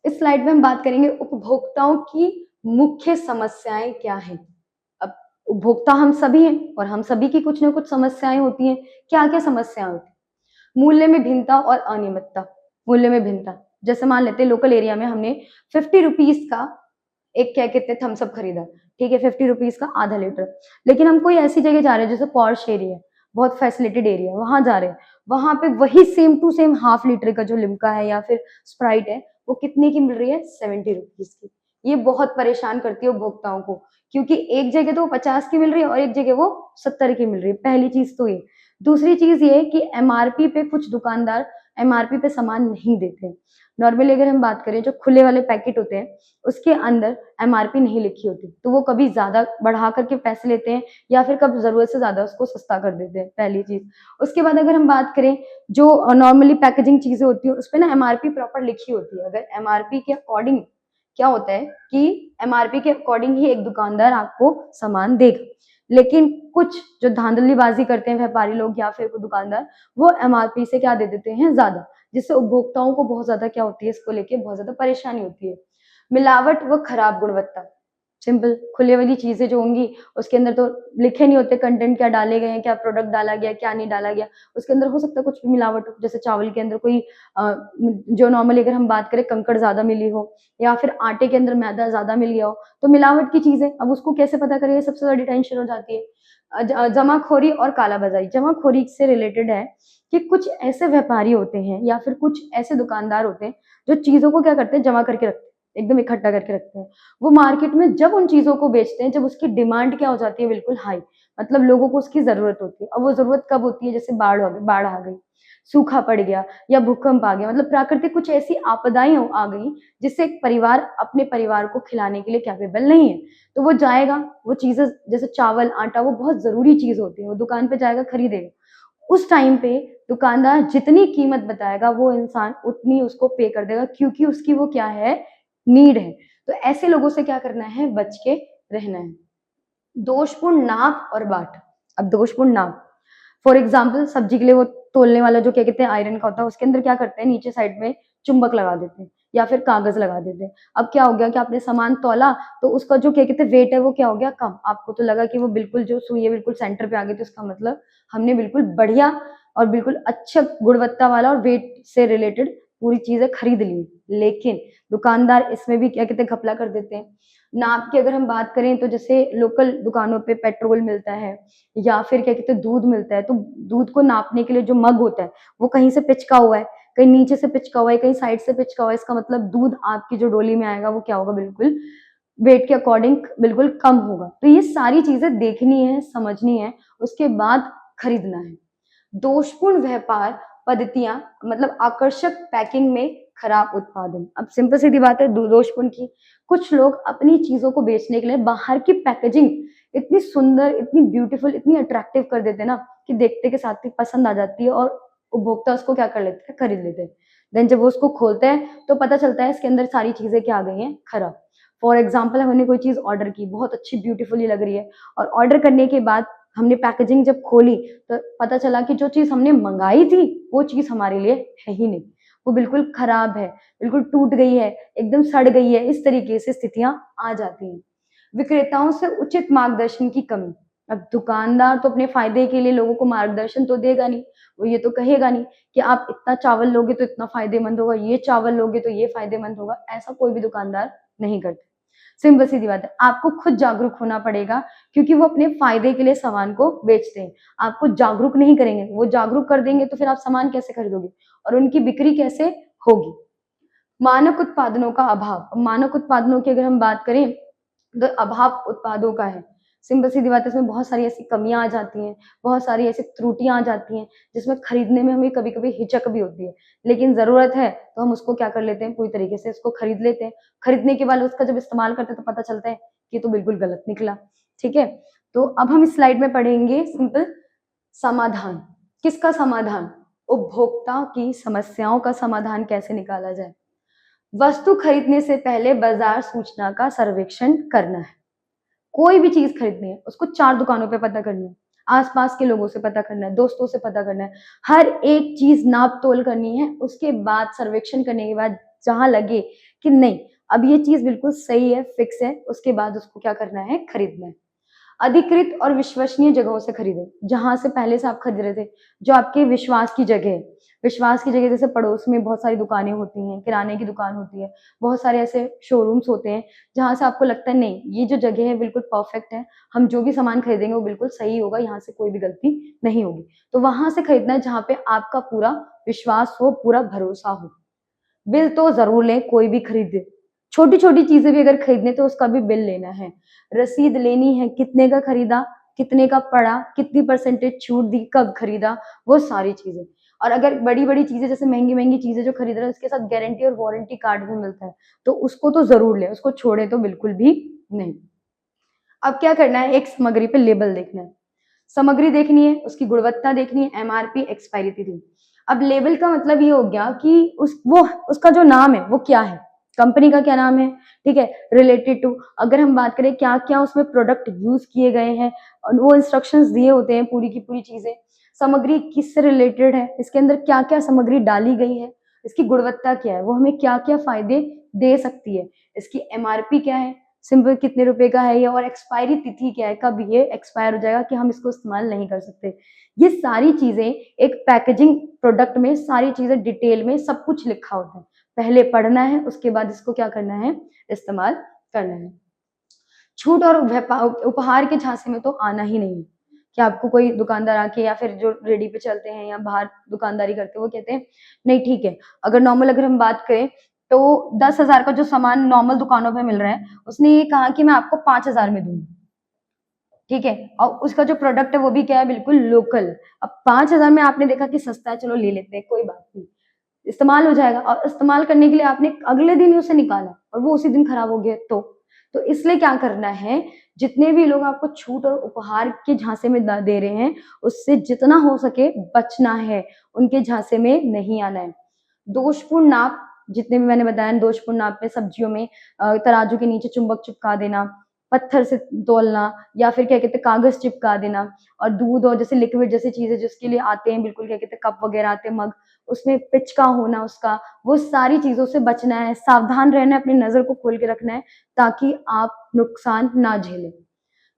Speaker 1: इस स्लाइड में हम बात करेंगे उपभोक्ताओं की मुख्य समस्याएं क्या हैं। अब उपभोक्ता हम सभी हैं और हम सभी की कुछ ना कुछ समस्याएं होती हैं। क्या क्या समस्याएं होती हैं? मूल्य में भिन्नता और अनियमितता। मूल्य में भिन्नता, जैसे मान लेते हैं लोकल एरिया में हमने 50 रुपीज का एक क्या कहते हैं थम्स अप खरीदा, ठीक है, 50 रुपीज का आधा लीटर, लेकिन हम कोई ऐसी जगह जा रहे हैं जैसे पॉश एरिया, बहुत फैसिलिटेड एरिया, वहां जा रहे हैं, वहां पे वही same to same half litre का जो लिम्का है या फिर स्प्राइट है वो कितने की मिल रही है, 70 रुपीज की। ये बहुत परेशान करती है उपभोक्ताओं को, क्योंकि एक जगह तो 50 की मिल रही है और एक जगह वो 70 की मिल रही है। पहली चीज तो ये। दूसरी चीज ये कि एमआरपी पे कुछ दुकानदार एमआरपी पे सामान नहीं देते। नॉर्मली अगर हम बात करें जो खुले वाले पैकेट होते हैं उसके अंदर एमआरपी नहीं लिखी होती, तो वो कभी ज्यादा बढ़ा करके पैसे लेते हैं या फिर कब जरूरत से ज्यादा उसको सस्ता कर देते हैं, पहली चीज। उसके बाद अगर हम बात करें जो नॉर्मली पैकेजिंग चीजें होती है उस पर ना एमआरपी प्रॉपर लिखी होती है। अगर एमआरपी के अकॉर्डिंग क्या होता है कि एमआरपी के अकॉर्डिंग ही एक दुकानदार आपको सामान देगा, लेकिन कुछ जो धांधलीबाजी करते हैं व्यापारी लोग या फिर कोई दुकानदार, वो एमआरपी से क्या दे देते हैं, ज्यादा, जिससे उपभोक्ताओं को बहुत ज्यादा क्या होती है, इसको लेके बहुत ज्यादा परेशानी होती है। मिलावट व खराब गुणवत्ता। सिंपल, खुले वाली चीजें जो होंगी उसके अंदर तो लिखे नहीं होते कंटेंट क्या डाले गए हैं, क्या प्रोडक्ट डाला गया, क्या नहीं डाला गया। उसके अंदर हो सकता है कुछ भी मिलावट हो, जैसे चावल के अंदर कोई जो नॉर्मली अगर हम बात करें कंकड़ ज्यादा मिली हो या फिर आटे के अंदर मैदा ज्यादा मिल गया हो, तो मिलावट की चीजें, अब उसको कैसे पता करेंगे, सबसे बड़ी टेंशन हो जाती है। जमाखोरी और कालाबाजारी। जमाखोरी से रिलेटेड है कि कुछ ऐसे व्यापारी होते हैं या फिर कुछ ऐसे दुकानदार होते हैं जो चीजों को क्या करते हैं, जमा करके रखते हैं, एकदम इकट्ठा करके रखते हैं। वो मार्केट में जब उन चीजों को बेचते हैं, जब उसकी डिमांड क्या हो जाती है, बिल्कुल हाई, मतलब लोगों को उसकी जरूरत होती है। अब वो जरूरत कब होती है, जैसे बाढ़ आ गई, सूखा पड़ गया या भूकंप आ गया, मतलब प्राकृतिक कुछ ऐसी आपदाएं आ गई जिससे एक परिवार अपने परिवार को खिलाने के लिए कैपेबल नहीं है, तो वो जाएगा, वो चीजें जैसे चावल आटा वो बहुत जरूरी चीज होती है, वो दुकान पे जाएगा खरीदेगा। उस टाइम पे दुकानदार जितनी कीमत बताएगा वो इंसान उतनी उसको पे कर देगा, क्योंकि उसकी वो क्या है, नीड है। तो ऐसे लोगों से क्या करना है, बच के रहना है। दोषपूर्ण नाप और बाट। अब दोषपूर्ण नाप, फॉर एग्जाम्पल सब्जी के लिए वो तोलने वाला जो क्या कहते हैं आयरन का होता है, उसके अंदर क्या करते हैं, नीचे साइड में चुंबक लगा देते हैं या फिर कागज लगा देते हैं। अब क्या हो गया कि आपने सामान तौला तो उसका जो क्या कहते हैं वेट है वो क्या हो गया, कम। आपको तो लगा कि वो बिल्कुल जो सुई है बिल्कुल सेंटर पे आ गई, तो इसका मतलब हमने बिल्कुल बढ़िया और बिल्कुल अच्छा गुणवत्ता वाला और वेट से रिलेटेड पूरी चीजें खरीद ली। लेकिन दुकानदार इसमें भी क्या कहते हैं, घपला कर देते हैं। नाप की अगर हम बात करें तो जैसे लोकल दुकानों पे पेट्रोल मिलता है या फिर क्या कहते हैं दूध मिलता है, तो दूध को नापने के लिए जो मग होता है वो कहीं से पिचका हुआ है, कहीं नीचे से पिचका हुआ है, कहीं साइड से पिचका हुआ है। इसका मतलब दूध आपकी जो डोली में आएगा वो क्या होगा, बिल्कुल वेट के अकॉर्डिंग बिल्कुल कम होगा। तो ये सारी चीजें देखनी है, समझनी है, उसके बाद खरीदना है। दोषपूर्ण व्यापार पद्धतियां, मतलब आकर्षक पैकिंग में खराब उत्पादन। अब सिंपल सीधी बात है दोषपूर्ण की, कुछ लोग अपनी चीजों को बेचने के लिए बाहर की पैकेजिंग इतनी सुंदर, इतनी ब्यूटीफुल, इतनी अट्रैक्टिव कर देते हैं ना कि देखते के साथ ही पसंद आ जाती है और उपभोक्ता उसको क्या कर लेते हैं, खरीद लेते हैं। देन जब वो उसको खोलते हैं तो पता चलता है इसके अंदर सारी चीजें क्या आ गई हैं, खराब। फॉर एग्जाम्पल हमने कोई चीज ऑर्डर की, बहुत अच्छी ब्यूटीफुली लग रही है, और ऑर्डर करने के बाद हमने पैकेजिंग जब खोली तो पता चला कि जो चीज हमने मंगाई थी वो चीज हमारे लिए है ही नहीं, वो बिल्कुल खराब है, बिल्कुल टूट गई है, एकदम सड़ गई है। इस तरीके से स्थितियां आ जाती हैं। विक्रेताओं से उचित मार्गदर्शन की कमी। अब दुकानदार तो अपने फायदे के लिए लोगों को मार्गदर्शन तो देगा नहीं, वो ये तो कहेगा नहीं कि आप इतना चावल लोगे तो इतना फायदेमंद होगा, ये चावल लोगे तो ये फायदेमंद होगा, ऐसा कोई भी दुकानदार नहीं करता। सिंपल सीधी बात है, आपको खुद जागरूक होना पड़ेगा क्योंकि वो अपने फायदे के लिए सामान को बेचते हैं। आपको जागरूक नहीं करेंगे, वो जागरूक कर देंगे तो फिर आप सामान कैसे खरीदोगे और उनकी बिक्री कैसे होगी। मानक उत्पादनों का अभाव, मानक उत्पादनों की अगर हम बात करें तो अभाव उत्पादों का है। सिंपल सीधी बात है, इसमें बहुत सारी ऐसी कमियाँ आ जाती हैं, बहुत सारी ऐसी त्रुटियाँ आ जाती हैं, जिसमें खरीदने में हमें कभी-कभी हिचक भी होती है। लेकिन ज़रूरत है, तो हम उसको क्या कर लेते हैं, पूरी तरीके से उसको खरीद लेते हैं। खरीदने के बाद उसका जब इस्तेमाल करते हैं, तो पता चलता है कि ये तो बिल्कुल गलत निकला, ठीक है? तो अब हम इस स्लाइड में पढ़ेंगे सिंपल समाधान। किसका समाधान? उपभोक्ता की समस्याओं का समाधान कैसे निकाला जाए। वस्तु खरीदने से पहले बाजार सूचना का सर्वेक्षण करना है। कोई भी चीज खरीदनी है उसको 4 दुकानों पे पता करना है, आसपास के लोगों से पता करना है, दोस्तों से पता करना है, हर एक चीज नाप तोल करनी है। उसके बाद सर्वेक्षण करने के बाद जहां लगे कि नहीं अब ये चीज बिल्कुल सही है, फिक्स है, उसके बाद उसको क्या करना है, खरीदना है। अधिकृत और विश्वसनीय जगहों से खरीदें, जहां से पहले से आप खरीद रहे थे, जो आपके विश्वास की जगह है। विश्वास की जगह जैसे पड़ोस में बहुत सारी दुकानें होती हैं, किराने की दुकान होती है, बहुत सारे ऐसे शोरूम्स होते हैं जहां से आपको लगता है नहीं ये जो जगह है बिल्कुल परफेक्ट है, हम जो भी सामान खरीदेंगे वो बिल्कुल सही होगा, यहाँ से कोई भी गलती नहीं होगी। तो वहां से खरीदना है जहाँ पे आपका पूरा विश्वास हो, पूरा भरोसा हो। बिल तो जरूर लें, कोई भी खरीदे, छोटी छोटी चीजें भी अगर खरीदने तो उसका भी बिल लेना है, रसीद लेनी है, कितने का खरीदा, कितने का पड़ा, कितनी परसेंटेज छूट दी, कब खरीदा, वो सारी चीजें। और अगर बड़ी बड़ी चीजें जैसे महंगी महंगी चीजें जो खरीद रहे हैं उसके साथ गारंटी और वारंटी कार्ड भी मिलता है, तो उसको तो जरूर लें, उसको छोड़े तो बिल्कुल भी नहीं। अब क्या करना है, एक सामग्री पे लेबल देखना है, सामग्री देखनी है, उसकी गुणवत्ता देखनी है, एमआरपी, एक्सपायरी तिथि। अब लेबल का मतलब ये हो गया कि उसका जो नाम है वो क्या है, कंपनी का क्या नाम है, ठीक है, रिलेटेड टू, अगर हम बात करें क्या क्या उसमें प्रोडक्ट यूज किए गए हैं और वो इंस्ट्रक्शंस दिए होते हैं, पूरी की पूरी चीजें, सामग्री किससे रिलेटेड है, इसके अंदर क्या क्या सामग्री डाली गई है, इसकी गुणवत्ता क्या है, वो हमें क्या क्या फायदे दे सकती है, इसकी एमआरपी क्या है, सिंपल कितने रुपए का है ये, और एक्सपायरी तिथि क्या है, कब ये एक्सपायर हो जाएगा कि हम इसको इस्तेमाल नहीं कर सकते। ये सारी चीजें एक पैकेजिंग प्रोडक्ट में सारी चीजें डिटेल में सब कुछ लिखा होता है, पहले पढ़ना है, उसके बाद इसको क्या करना है, इस्तेमाल करना है। छूट और उपहार के झांसे में तो आना ही नहीं है कि आपको कोई दुकानदार आके या फिर जो रेडी पे चलते हैं या बाहर दुकानदारी करते हैं वो कहते हैं नहीं ठीक है, अगर नॉर्मल अगर हम बात करें तो 10,000 का जो सामान नॉर्मल दुकानों पे मिल रहा है उसने ये कहा कि मैं आपको 5,000 में दूंगी, ठीक है, और उसका जो प्रोडक्ट है वो भी क्या है, बिल्कुल लोकल। अब 5,000 में आपने देखा कि सस्ता है, चलो ले लेते हैं, कोई बात नहीं, इस्तेमाल हो जाएगा, और इस्तेमाल करने के लिए आपने अगले दिन ही उसे निकाला और वो उसी दिन खराब हो गया तो इसलिए क्या करना है, जितने भी लोग आपको छूट और उपहार के झांसे में दे रहे हैं उससे जितना हो सके बचना है, उनके झांसे में नहीं आना है। दोषपूर्ण नाप, जितने भी मैंने बताया दोषपूर्ण नाप पे सब्जियों में तराजू के नीचे चुंबक चिपका देना, पत्थर से तोलना, या फिर क्या कहते हैं कागज चिपका देना, और दूध और जैसे लिक्विड जैसी चीजें जिसके लिए आते हैं बिल्कुल क्या कहते हैं कप वगैरह आते हैं, मग, उसमें पिच का होना उसका, वो सारी चीजों से बचना है, सावधान रहना है, अपनी नजर को खोल के रखना है ताकि आप नुकसान ना झेलें।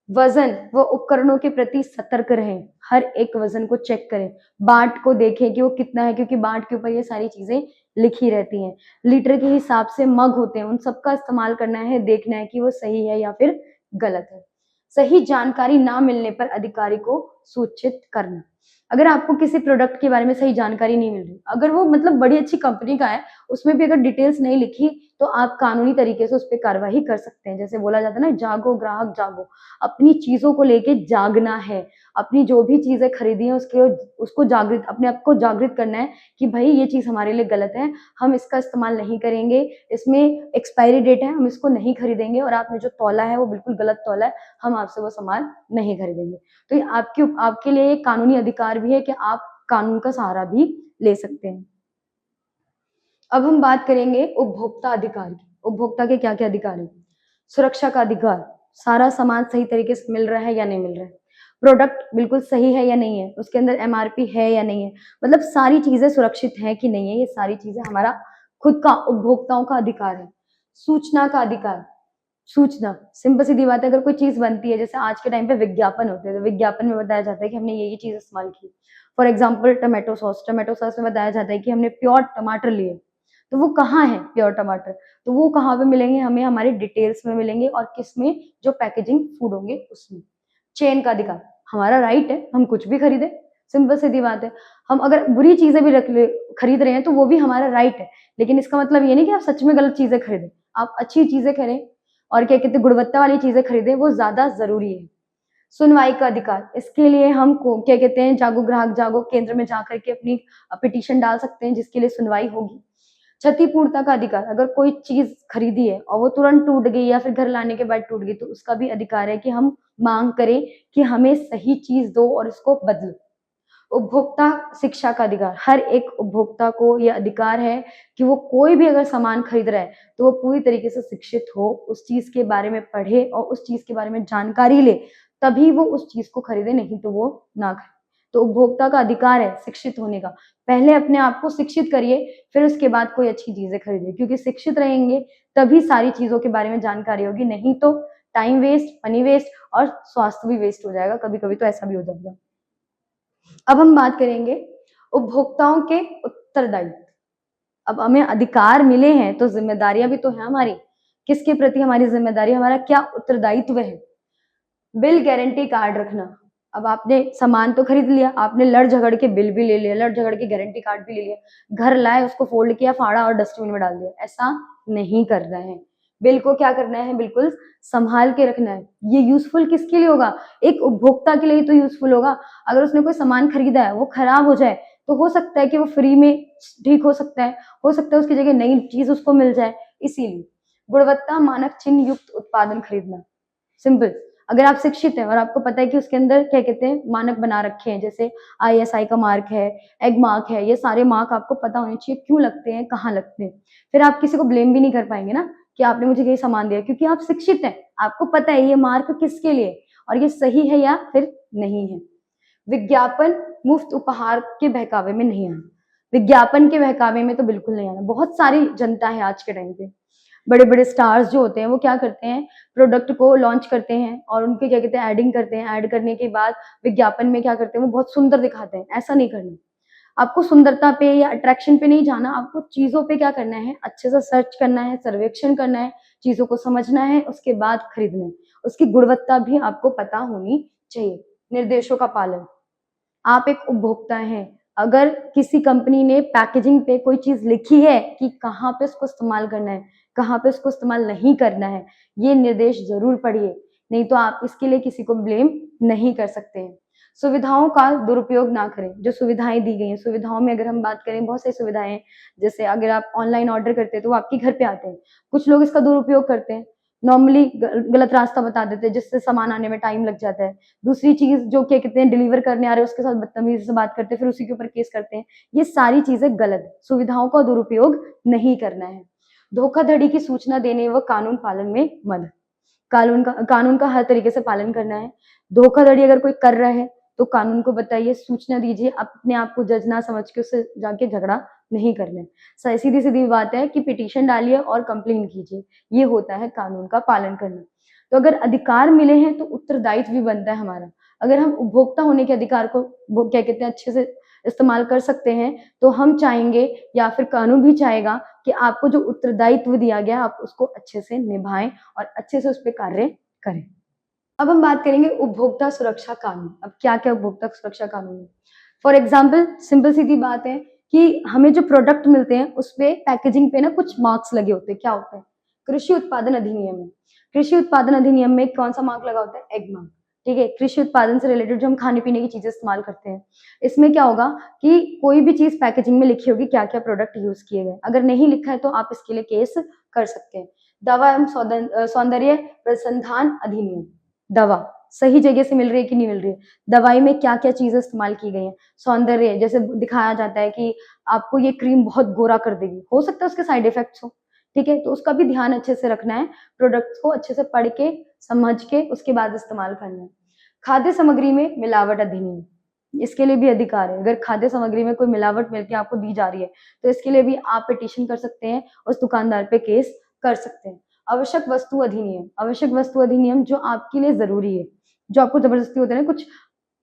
Speaker 1: वजन व उपकरणों के प्रति सतर्क रहें, हर एक वजन को चेक करें, बाट को देखें कि वो कितना है, क्योंकि बाट के ऊपर ये सारी चीजें लिखी रहती हैं। लीटर के हिसाब से मग होते हैं, उन सबका इस्तेमाल करना है, देखना है कि वो सही है या फिर गलत है। सही जानकारी ना मिलने पर अधिकारी को सूचित करना, अगर आपको किसी प्रोडक्ट के बारे में सही जानकारी नहीं मिल रही, अगर वो मतलब बड़ी अच्छी कंपनी का है, उसमें भी अगर डिटेल्स नहीं लिखी तो आप कानूनी तरीके से उस पर कार्रवाई कर सकते हैं। जैसे बोला जाता है ना, जागो ग्राहक जागो, अपनी चीजों को लेके जागना है, अपनी जो भी चीजें खरीदी है उसके उसको जागृत, अपने आप को जागृत करना है कि भाई ये चीज हमारे लिए गलत है, हम इसका इस्तेमाल नहीं करेंगे, इसमें एक्सपायरी डेट है, हम इसको नहीं खरीदेंगे, और आपने जो तौला है वो बिल्कुल गलत तौला है, हम आपसे वो सामान नहीं खरीदेंगे। तो ये आपके लिए एक कानूनी अधिकार भी है कि आप कानून का सहारा भी ले सकते हैं। अब हम बात करेंगे उपभोक्ता अधिकार की। उपभोक्ता के क्या क्या अधिकार हैं? सुरक्षा का अधिकार, सारा सामान सही तरीके से मिल रहा है या नहीं मिल रहा है, प्रोडक्ट बिल्कुल सही है या नहीं है, उसके अंदर एमआरपी है या नहीं है, मतलब सारी चीजें सुरक्षित है कि नहीं है, ये सारी चीजें हमारा खुद का उपभोक्ताओं का अधिकार है। सूचना का अधिकार, सूचना, सिंपल सीधी बात है, अगर कोई चीज बनती है, जैसे आज के टाइम पे विज्ञापन होते हैं, तो विज्ञापन में बताया जाता है कि हमने ये चीज इस्तेमाल की। फॉर एग्जाम्पल टमाटो सॉस में बताया जाता है कि हमने प्योर टमाटर लिए, तो वो कहाँ है प्योर टमाटर? तो वो कहाँ पे मिलेंगे? हमें हमारे डिटेल्स में मिलेंगे और किसमें? जो पैकेजिंग फूड होंगे उसमें। चेन का अधिकार, हमारा राइट है, हम कुछ भी खरीदें, सिंपल सीधी बात है। हम अगर बुरी चीज़ें भी खरीद रहे हैं तो वो भी हमारा राइट है, लेकिन इसका मतलब ये नहीं कि आप सच में गलत चीज़ें खरीदें। आप अच्छी चीज़ें खरीदें और क्या कहते हैं गुणवत्ता वाली चीज़ें खरीदें, वो ज़्यादा ज़रूरी है। सुनवाई का अधिकार, इसके लिए हम को क्या कहते हैं जागो ग्राहक जागो केंद्र में जाकर के अपनी पिटीशन डाल सकते हैं जिसके लिए सुनवाई होगी। क्षतिपूर्ति का अधिकार, अगर कोई चीज़ खरीदी है और वो तुरंत टूट गई या फिर घर लाने के बाद टूट गई तो उसका भी अधिकार है कि हम माँग करें कि हमें सही चीज़ दो और उसको बदलो। उपभोक्ता शिक्षा का अधिकार, हर एक उपभोक्ता को ये अधिकार है कि वो कोई भी अगर सामान खरीद रहा है तो वो पूरी तरीके से शिक्षित हो, उस चीज़ के बारे में पढ़े और उस चीज़ के बारे में जानकारी ले, तभी वो उस चीज़ को खरीदे, नहीं तो वो ना खरीदे। तो उपभोक्ता का अधिकार है शिक्षित होने का। पहले अपने आप को शिक्षित करिए, फिर उसके बाद कोई अच्छी चीज़ें खरीदिए क्योंकि शिक्षित रहेंगे तभी सारी चीज़ों के बारे में जानकारी होगी, नहीं तो टाइम वेस्ट, मनी वेस्ट और स्वास्थ्य भी वेस्ट हो जाएगा, कभी-कभी तो ऐसा भी हो जाएगा। अब हम बात करेंगे उपभोक्ताओं के उत्तरदायित्व। अब हमें अधिकार मिले हैं तो ज़िम्मेदारियाँ भी तो हैं हमारी। किसके प्रति हमारी ज़िम्मेदारी, हमारा क्या उत्तरदायित्व है? बिल गारंटी कार्ड रखना। अब आपने सामान तो खरीद लिया, आपने लड़-झगड़ के बिल भी ले लिया, लड़-झगड़ के गारंटी कार्ड भी ले लिया, घर लाए, उसको फ़ोल्ड किया, फाड़ा और डस्टबिन में डाल दिया। ऐसा नहीं करना है। बिल को क्या करना है? बिल्कुल सँभाल के रखना है। ये यूज़फुल किसके लिए होगा? एक उपभोक्ता के लिए ही तो यूज़फुल होगा। अगर उसने कोई सामान खरीदा है, वो खराब हो जाए, तो हो सकता है कि वो फ्री में ठीक हो सकता है उसकी जगह नई चीज़ उसको मिल जाए, इसीलिए। गुणवत्ता मानक चिन्ह युक्त उत्पादन खरीदना। सिंपल, अगर आप शिक्षित हैं और आपको पता है कि उसके अंदर क्या कहते हैं मानक बना रखे हैं, जैसे आईएसआई का मार्क है, एग मार्क है, ये सारे मार्क आपको पता होने चाहिए क्यों लगते हैं, कहाँ लगते हैं। फिर आप किसी को ब्लेम भी नहीं कर पाएँगे ना कि आपने मुझे ये सामान दिया क्योंकि आप शिक्षित हैं, आपको पता है ये मार्क किसके लिए है और ये सही है या फिर नहीं है। विज्ञापन मुफ्त उपहार के बहकावे में नहीं आना। विज्ञापन के बहकावे में तो बिल्कुल नहीं आना। बहुत सारी जनता है आज के टाइम पे। बड़े-बड़े स्टार्स जो होते हैं वो क्या करते हैं, प्रोडक्ट को लॉन्च करते हैं और उनके क्या कहते हैं एडिंग करते हैं। ऐड करने के बाद विज्ञापन में क्या करते हैं वो बहुत सुंदर दिखाते हैं। ऐसा नहीं करना। आपको सुंदरता पे या अट्रैक्शन पे नहीं जाना, आपको चीज़ों पे क्या करना है, अच्छे से सर्च करना है, सर्वेक्षण करना है, चीज़ों को समझना है, उसके बाद खरीदना है। उसकी गुणवत्ता भी आपको पता होनी चाहिए। निर्देशों का पालन। आप एक उपभोक्ता हैं, अगर किसी कंपनी ने पैकेजिंग पे कोई चीज़ लिखी है कि कहाँ पे इसको इस्तेमाल करना है, कहाँ पे इसको इस्तेमाल नहीं करना है, ये निर्देश ज़रूर पढ़िए, नहीं तो आप इसके लिए किसी को ब्लेम नहीं कर सकते हैं। सुविधाओं का दुरुपयोग ना करें, जो सुविधाएँ दी गई हैं, सुविधाओं में अगर हम बात करें बहुत सारी सुविधाएँ हैं, जैसे अगर आप ऑनलाइन ऑर्डर करते हैं तो वो आपके घर पे आते हैं। कुछ लोग इसका दुरुपयोग करते हैं, नॉर्मली गलत रास्ता बता देते हैं जिससे सामान आने में टाइम लग जाता है। दूसरी चीज़ जो क्या कहते हैं डिलीवर करने आ रहे हैं उसके साथ बदतमीज़ी से बात करते हैं, फिर उसी के ऊपर केस करते हैं। ये सारी चीज़ें गलत है, सुविधाओं का दुरुपयोग नहीं करना है। धोखाधड़ी की सूचना देने व कानून पालन में मदद। कानून का हर तरीके से पालन करना है। धोखाधड़ी अगर कोई कर रहा है, तो कानून को बताइए, सूचना दीजिए, अपने आप को जज ना समझ के उससे जाके झगड़ा नहीं करना है। स सीधी-सीधी बात है कि पिटीशन डालिए और कंप्लेन कीजिए, ये होता है कानून का पालन करना। तो अगर अधिकार मिले हैं तो उत्तरदायित्व भी बनता है हमारा। अगर हम उपभोक्ता होने के अधिकार को वो क्या कहते हैं अच्छे से इस्तेमाल कर सकते हैं, तो हम चाहेंगे या फिर कानून भी चाहेगा कि आपको जो उत्तरदायित्व दिया गया आप उसको अच्छे से निभाएँ और अच्छे से उस पे कार्य करें। अब हम बात करेंगे उपभोक्ता सुरक्षा कानून। अब क्या-क्या उपभोक्ता सुरक्षा कानून है? फॉर एग्ज़ाम्पल सिंपल सीधी बात है कि हमें जो प्रोडक्ट मिलते हैं उसपे पैकेजिंग पे ना कुछ मार्क्स लगे होते हैं, क्या होते हैं? कृषि उत्पादन अधिनियम है। कृषि उत्पादन अधिनियम में कौन-सा मार्क लगा होता है? एग मार्क, ठीक है? कृषि उत्पादन से रिलेटेड जो हम खाने-पीने की चीज़ें इस्तेमाल करते हैं। इसमें क्या होगा कि कोई भी चीज़ पैकेजिंग में लिखी होगी क्या-क्या प्रोडक्ट यूज़ किए गए। अगर नहीं लिखा है तो आप इसके लिए केस कर सकते हैं। दवा एवं सौंदर्य प्रसंधान अधिनियम। दवा सही जगह से मिल रही है कि नहीं मिल रही है, दवाई में क्या-क्या चीज़ें इस्तेमाल की गई हैं। सौंदर्य जैसे दिखाया जाता है कि आपको ये क्रीम बहुत गोरा कर देगी, हो सकता है उसके साइड इफ़ेक्ट्स हो, ठीक है? तो उसका भी ध्यान अच्छे से रखना है, प्रोडक्ट्स को अच्छे से पढ़ के, समझ के उसके बाद इस्तेमाल करना है। खाद्य सामग्री में मिलावट अधिनियम, इसके लिए भी अधिकार है, अगर खाद्य सामग्री में कोई मिलावट मिल के आपको दी जा रही है, तो इसके लिए भी आप पिटीशन कर सकते हैं, उस दुकानदार पे केस कर सकते हैं। आवश्यक वस्तु अधिनियम जो आपके लिए ज़रूरी है, जो आपको ज़बरदस्ती होता है ना कुछ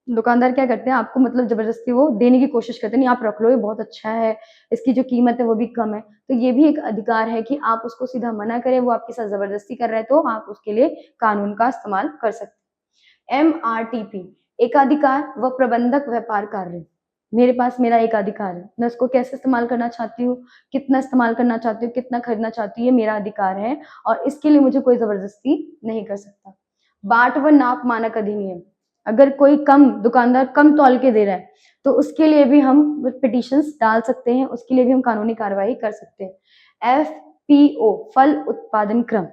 Speaker 1: दुकानदार क्या करते हैं, आपको मतलब ज़बरदस्ती वो देने की कोशिश करते हैं, नहीं आप रख लो, ये बहुत अच्छा है, इसकी जो कीमत है वो भी कम है। तो ये भी एक अधिकार है कि आप उसको सीधा मना करें, वो आपके साथ ज़बरदस्ती कर रहा है, तो आप उसके लिए कानून का इस्तेमाल कर सकते हैं। एमआरटीपी, एकाधिकार व प्रबंधक व्यापार कार्य। मेरे पास मेरा एकाधिकार है, मैं उसको कैसे इस्तेमाल करना चाहती हूँ, कितना इस्तेमाल करना चाहती हूँ, कितना खरीदना चाहती हूँ, ये मेरा अधिकार है और इसके लिए मुझे कोई ज़बरदस्ती नहीं कर सकता। बाट व नाप मानक अधिनियम, अगर कोई दुकानदार कम तौल के दे रहा है, तो उसके लिए भी हम पिटीशंस डाल सकते हैं, उसके लिए भी हम कानूनी कार्रवाई कर सकते हैं। एफपीओ, फल उत्पादन क्रम।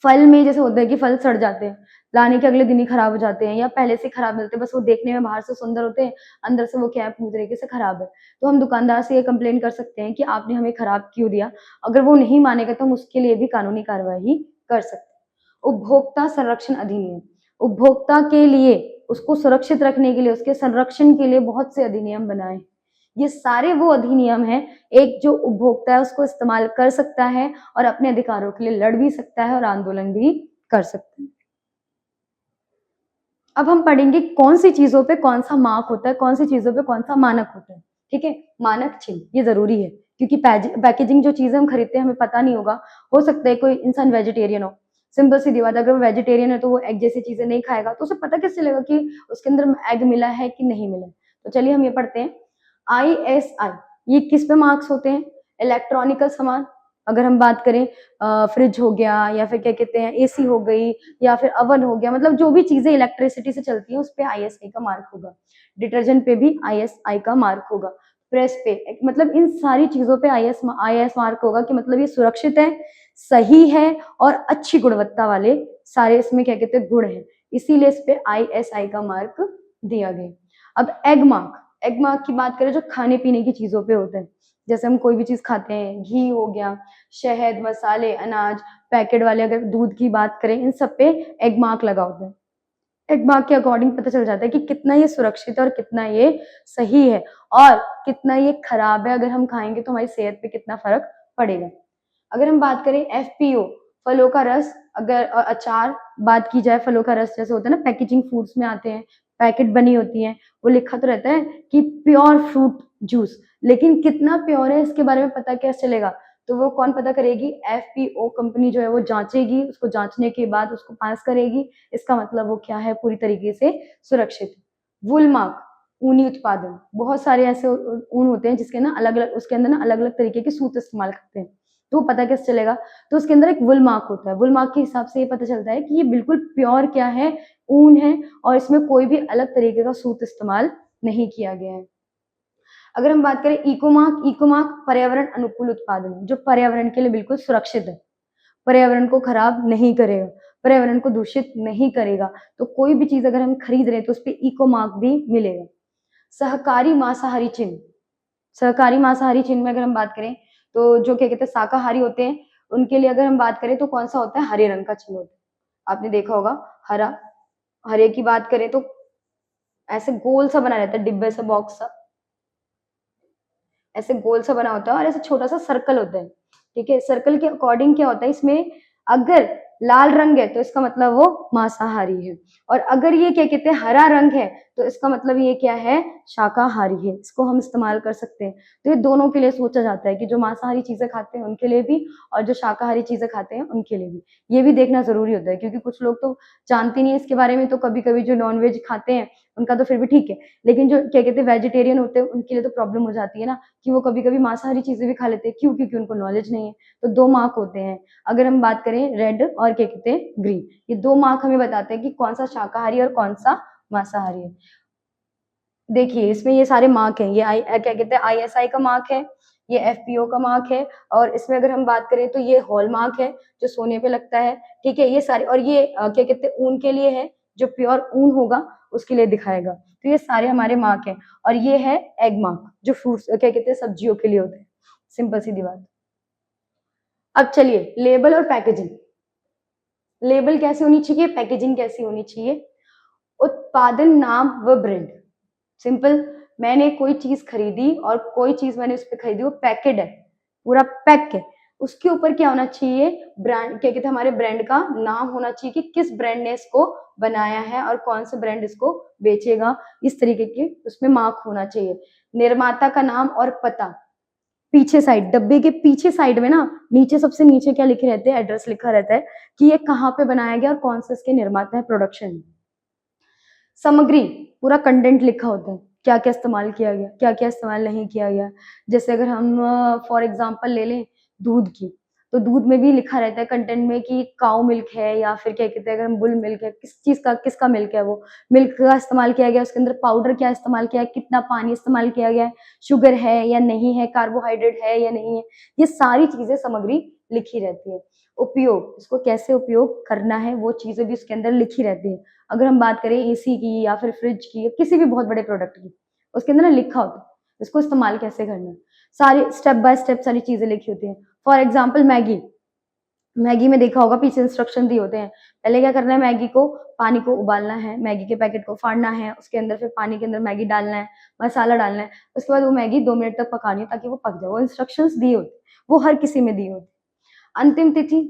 Speaker 1: फल में जैसे होता है कि फल सड़ जाते हैं, लाने के अगले दिन ही खराब हो जाते हैं या पहले से खराब मिलते हैं, बस वो देखने में बाहर से सुंदर होते हैं, अंदर से वो क्या है पूरी तरीके से खराब है। तो हम दुकानदार से ये कंप्लेंट कर सकते हैं कि आपने हमें खराब क्यों दिया? अगर वो नहीं मानेगा तो हम उसके लिए भी कानूनी कार्रवाई कर सकते हैं। उपभोक्ता संरक्षण अधिनियम, उपभोक्ता के लिए उसको सुरक्षित रखने के लिए, उसके संरक्षण के लिए बहुत से अधिनियम बनाए हैं। ये सारे वो अधिनियम हैं, एक जो उपभोक्ता है उसको इस्तेमाल कर सकता है और अपने अधिकारों के लिए लड़ भी सकता है और आंदोलन भी कर सकता है। अब हम पढ़ेंगे कौन सी चीजों पे कौन सा मार्क होता है, कौन सी चीजों पे कौन सा मानक होता है। ठीक है, मानक चिन्ह ये जरूरी है क्योंकि पैकेजिंग जो चीजें हम खरीदते हैं हमें पता नहीं होगा, हो सकता है कोई इंसान वेजिटेरियन हो, सिंपल सी बात, अगर वो वेजिटेरियन है तो वो एग जैसी चीजें नहीं खाएगा, तो उसे पता कैसे चलेगा कि उसके अंदर एग मिला है कि नहीं मिला। तो चलिए हम ये पढ़ते हैं। ISI, ये किस पे मार्क्स होते हैं? इलेक्ट्रॉनिकल सामान, अगर हम बात करें फ्रिज हो गया या फिर क्या कहते हैं एसी हो गई या फिर अवन हो गया, मतलब जो भी चीजें इलेक्ट्रिसिटी से चलती हैं उस पे ISI का मार्क होगा। डिटर्जेंट पे भी ISI का मार्क होगा। प्रेस पे, मतलब इन सारी चीजों पे IS मार्क होगा कि मतलब ये सुरक्षित है, सही है और अच्छी गुणवत्ता वाले सारे इसमें क्या कहते हैं गुण है, इसीलिए इस पे ISI का मार्क दिया गया। अब एग मार्क की बात करें जो खाने पीने की चीजों पे होते हैं, जैसे हम कोई भी चीज खाते हैं, घी हो गया, शहद, मसाले, अनाज, पैकेट वाले, अगर दूध की बात करें, इन सब पे एग मार्क लगा होता है। एग मार्क के अकॉर्डिंग पता चल जाता है कि कितना ये सुरक्षित है और कितना ये सही है और कितना ये खराब है, अगर हम खाएंगे तो हमारी सेहत पे कितना फर्क पड़ेगा। अगर हम बात करें FPO, फलों का रस, अगर अचार बात की जाए, फलों का रस जैसे होता है ना पैकेजिंग फूड्स में आते हैं, पैकेट बनी होती है, वो लिखा तो रहता है कि प्योर फ्रूट जूस, लेकिन कितना प्योर है इसके बारे में पता कैसे चलेगा? तो वो कौन पता करेगी? FPO कंपनी जो है वो जांचेगी, उसको जांचने के बाद उसको पास करेगी, इसका मतलब वो क्या है पूरी तरीके से सुरक्षित। वूल मार्क, ऊनी उत्पादन, बहुत सारे ऐसे ऊन होते हैं जिसके ना अलग अलग, उसके अंदर ना अलग अलग तरीके के सूत इस्तेमाल करते हैं, तो पता कैसे चलेगा? तो उसके अंदर एक वुल मार्क होता है, वुल मार्क के हिसाब से ये पता चलता है कि ये बिल्कुल प्योर क्या है, ऊन है और इसमें कोई भी अलग तरीके का सूत इस्तेमाल नहीं किया गया है। अगर हम बात करें इको मार्क पर्यावरण अनुकूल उत्पादन, जो पर्यावरण के लिए बिल्कुल सुरक्षित है, पर्यावरण को खराब नहीं करेगा, पर्यावरण को दूषित नहीं करेगा, तो कोई भी चीज अगर हम खरीद रहे हैं तो उस पर इको मार्क भी मिलेगा। सहकारी मांसाहारी चिन्ह, सहकारी मांसाहारी चिन्ह में अगर हम बात करें तो जो क्या कहते हैं शाकाहारी होते हैं, उनके लिए अगर हम बात करें तो कौन सा होता है? हरे रंग का चिन्ह होता है, आपने देखा होगा हरा। हरे की बात करें तो ऐसे गोल सा बना रहता है, डिब्बे सा, बॉक्स सा, ऐसे गोल सा बना होता है और ऐसे छोटा सा सर्कल होता है। ठीक है, सर्कल के अकॉर्डिंग क्या होता है इसमें, अगर लाल रंग है तो इसका मतलब वो मांसाहारी है और अगर ये क्या कहते हैं हरा रंग है तो इसका मतलब ये क्या है? शाकाहारी है। इसको हम इस्तेमाल कर सकते हैं। तो ये दोनों के लिए सोचा जाता है कि जो मांसाहारी चीजें खाते हैं उनके लिए भी और जो शाकाहारी चीजें खाते हैं उनके लिए भी, ये भी देखना जरूरी होता है क्योंकि कुछ लोग तो जानते नहीं है इसके बारे में, तो कभी कभी जो नॉनवेज खाते हैं उनका तो फिर भी ठीक है, लेकिन जो क्या कहते हैं वेजिटेरियन होते हैं उनके लिए तो प्रॉब्लम हो जाती है ना, कि वो कभी कभी मांसाहारी चीजें भी खा लेते हैं, क्यों? क्योंकि उनको नॉलेज नहीं है। तो 2 मार्क होते हैं, अगर हम बात करें रेड और क्या कहते हैं ग्रीन, ये 2 मार्क हमें बताते हैं कि कौन सा शाकाहारी और कौन सा मांसाहारी है। देखिए इसमें ये सारे मार्क हैं, ये क्या कहते हैं ISI का मार्क है, ये FPO का मार्क है और इसमें अगर हम बात करें तो ये हॉल मार्क है जो सोने पे लगता है। ठीक है, ये सारे, और ये क्या कहते हैं ऊन के लिए है, जो प्योर ऊन होगा उसके लिए दिखाएगा। तो ये सारे हमारे मार्क हैं और ये है एग मार्क जो फ्रूट्स क्या कहते हैं सब्जियों के लिए होते हैं। सिंपल सीधी बात। अब चलिए लेबल और पैकेजिंग, लेबल कैसी होनी चाहिए, पैकेजिंग कैसी होनी चाहिए? उत्पादन नाम व ब्रांड, सिंपल, मैंने कोई चीज खरीदी और कोई चीज मैंने उस पर खरीदी, वो पैकेड है, पूरा पैक है, उसके ऊपर क्या होना चाहिए, ब्रांड क्या कहते हैं, हमारे ब्रांड का नाम होना चाहिए कि किस ब्रांड ने इसको बनाया है और कौन सा ब्रांड इसको बेचेगा, इस तरीके के उसमें मार्क होना चाहिए। निर्माता का नाम और पता पीछे साइड, डब्बे के पीछे साइड में ना नीचे सबसे नीचे क्या लिखे रहते हैं, एड्रेस लिखा रहता है कि ये कहाँ पे बनाया गया और कौन सा इसके निर्माता है, प्रोडक्शन। सामग्री, पूरा कंटेंट लिखा होता है, क्या क्या इस्तेमाल किया गया, क्या क्या इस्तेमाल नहीं किया गया। जैसे अगर हम फॉर एग्जांपल ले लें दूध की, तो दूध में भी लिखा रहता है कंटेंट में कि काऊ मिल्क है या फिर क्या कहते हैं, अगर हम बुल मिल्क है, किस चीज का, किसका मिल्क है, वो मिल्क का इस्तेमाल किया गया, उसके अंदर पाउडर क्या इस्तेमाल किया है, कितना पानी इस्तेमाल किया गया है, शुगर है या नहीं है, कार्बोहाइड्रेट है या नहीं है, ये सारी चीजें सामग्री लिखी रहती है। उपयोग, इसको कैसे उपयोग करना है वो चीजें भी उसके अंदर लिखी रहती है। अगर हम बात करें एसी की या फिर फ्रिज की या किसी भी बहुत बड़े प्रोडक्ट की, उसके अंदर ना लिखा होता है इसको इस्तेमाल कैसे करना है, सारी स्टेप बाय स्टेप सारी चीजें लिखी होती हैं। फॉर एग्जाम्पल मैगी, मैगी में देखा होगा पीछे इंस्ट्रक्शन दिए होते हैं, पहले क्या करना है, मैगी को, पानी को उबालना है, मैगी के पैकेट को फाड़ना है, उसके अंदर फिर पानी के अंदर मैगी डालना है, मसाला डालना है, उसके बाद वो मैगी 2 मिनट तक पकानी है ताकि वो पक जाए, वो इंस्ट्रक्शंस दिए होते हैं, वो हर किसी में दिए होते हैं। अंतिम तिथि,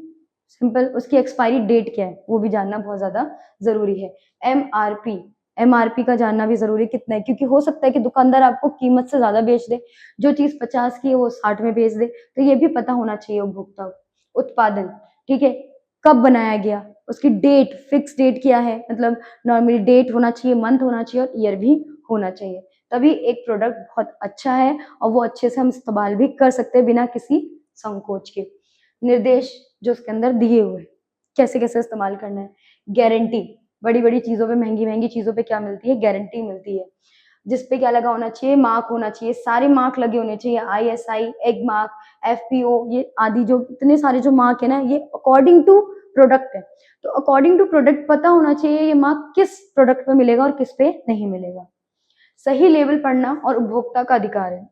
Speaker 1: सिंपल, उसकी एक्सपायरी डेट क्या है वो भी जानना बहुत ज्यादा जरूरी है। एमआरपी, एमआरपी का जानना भी जरूरी है कितना है, क्योंकि हो सकता है कि दुकानदार आपको कीमत से ज्यादा बेच दे, जो चीज 50 की है वो 60 में बेच दे, तो ये भी पता होना चाहिए उपभोक्ता को। उत्पादन, ठीक है, कब बनाया गया, उसकी डेट, फिक्स डेट क्या है, मतलब नॉर्मली डेट होना चाहिए, मंथ होना चाहिए और ईयर भी होना चाहिए, तभी एक प्रोडक्ट बहुत अच्छा है और वो अच्छे से हम इस्तेमाल भी कर सकते हैं बिना किसी संकोच के। निर्देश जो उसके अंदर दिए हुए, कैसे कैसे इस्तेमाल करना है। गारंटी, बड़ी बड़ी चीजों पे, महंगी महंगी चीजों पे क्या मिलती है, गारंटी मिलती है, जिसपे क्या लगा होना चाहिए, मार्क होना चाहिए, सारे मार्क लगे होने चाहिए, आईएसआई, एग मार्क, एफपीओ, ये आदि जो इतने सारे जो मार्क है ना, ये अकॉर्डिंग टू प्रोडक्ट है, तो अकॉर्डिंग टू प्रोडक्ट पता होना चाहिए ये मार्क किस प्रोडक्ट पे मिलेगा और किस पे नहीं मिलेगा। सही लेवल पढ़ना और उपभोक्ता का अधिकार है,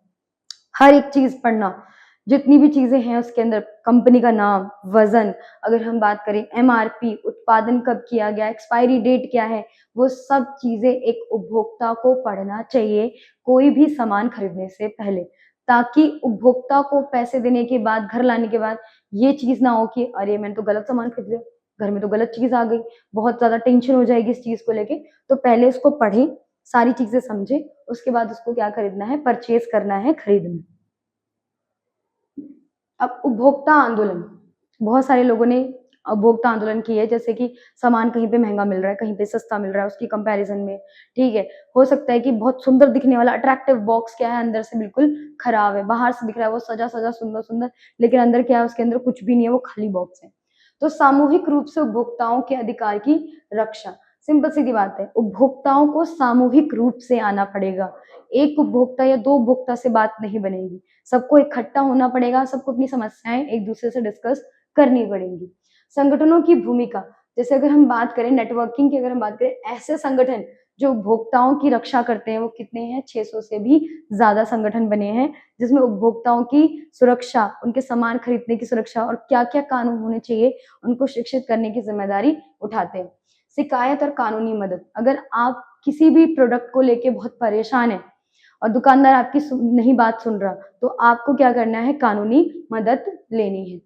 Speaker 1: हर एक चीज पढ़ना, जितनी भी चीजें हैं उसके अंदर, कंपनी का नाम, वजन, अगर हम बात करें एमआरपी, उत्पादन कब किया गया, एक्सपायरी डेट क्या है, वो सब चीजें एक उपभोक्ता को पढ़ना चाहिए कोई भी सामान खरीदने से पहले, ताकि उपभोक्ता को पैसे देने के बाद, घर लाने के बाद ये चीज ना हो कि अरे मैंने तो गलत सामान खरीद लिया, घर में तो गलत चीज आ गई, बहुत ज्यादा टेंशन हो जाएगी इस चीज को लेके। तो पहले उसको पढ़े, सारी चीजें समझे, उसके बाद उसको क्या खरीदना है, परचेज करना है, खरीदना है। अब उपभोक्ता आंदोलन, बहुत सारे लोगों ने उपभोक्ता आंदोलन की है, जैसे कि सामान कहीं पे महंगा मिल रहा है, कहीं पे सस्ता मिल रहा है, उसकी कंपैरिजन में, ठीक है, हो सकता है कि बहुत सुंदर दिखने वाला अट्रैक्टिव बॉक्स क्या है, अंदर से बिल्कुल खराब है, बाहर से दिख रहा है वो सजा सजा सुंदर सुंदर, लेकिन अंदर क्या है, उसके अंदर कुछ भी नहीं है, वो खाली बॉक्स है। तो सामूहिक रूप से उपभोक्ताओं के अधिकार की रक्षा, सिंपल सीधी बात है, उपभोक्ताओं को सामूहिक रूप से आना पड़ेगा, एक उपभोक्ता या दो उपभोक्ता से बात नहीं बनेगी, सबको इकट्ठा होना पड़ेगा, सबको अपनी समस्याएं एक दूसरे से डिस्कस करनी पड़ेंगी। संगठनों की भूमिका, जैसे अगर हम बात करें नेटवर्किंग की, अगर हम बात करें, ऐसे संगठन जो उपभोक्ताओं की रक्षा करते हैं वो कितने हैं, 600 से भी ज्यादा संगठन बने हैं, जिसमें उपभोक्ताओं की सुरक्षा, उनके सामान खरीदने की सुरक्षा और क्या क्या कानून होने चाहिए उनको शिक्षित करने की जिम्मेदारी उठाते हैं। शिकायत और कानूनी मदद, अगर आप किसी भी प्रोडक्ट को लेके बहुत परेशान है और दुकानदार आपकी नहीं बात सुन रहा, तो आपको क्या करना है, कानूनी मदद लेनी है।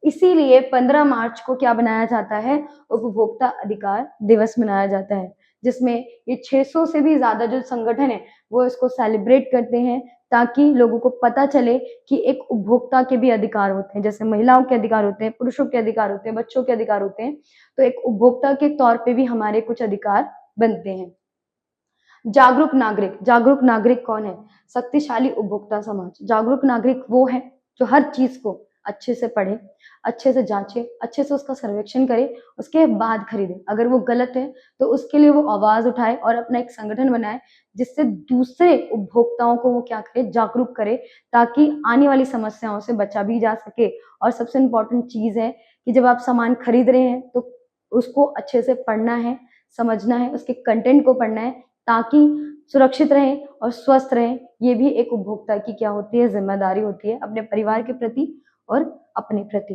Speaker 1: इसीलिए 15 मार्च को क्या बनाया जाता है, उपभोक्ता अधिकार दिवस मनाया जाता है, जिसमें ये 600 से भी ज्यादा जो संगठन है वो इसको सेलिब्रेट करते हैं, ताकि लोगों को पता चले कि एक उपभोक्ता के भी अधिकार होते हैं, जैसे महिलाओं के अधिकार होते हैं, पुरुषों के अधिकार होते हैं, बच्चों के अधिकार होते हैं, तो एक उपभोक्ता के तौर पे भी हमारे कुछ अधिकार बनते हैं। जागरूक नागरिक, जागरूक नागरिक कौन है, शक्तिशाली उपभोक्ता समाज। जागरूक नागरिक वो है जो हर चीज को अच्छे से पढ़े, अच्छे से जांचे, अच्छे से उसका सर्वेक्षण करे, उसके बाद खरीदे, अगर वो गलत है तो उसके लिए वो आवाज उठाए और अपना एक संगठन बनाए, जिससे दूसरे उपभोक्ताओं को वो क्या करे, जागरूक करे, ताकि आने वाली समस्याओं से बचा भी जा सके। और सबसे इम्पोर्टेंट चीज है कि जब आप सामान खरीद रहे हैं तो उसको अच्छे से पढ़ना है, समझना है, उसके कंटेंट को पढ़ना है, ताकि सुरक्षित रहें और स्वस्थ रहें। ये भी एक उपभोक्ता की क्या होती है, जिम्मेदारी होती है, अपने परिवार के प्रति और अपने प्रति।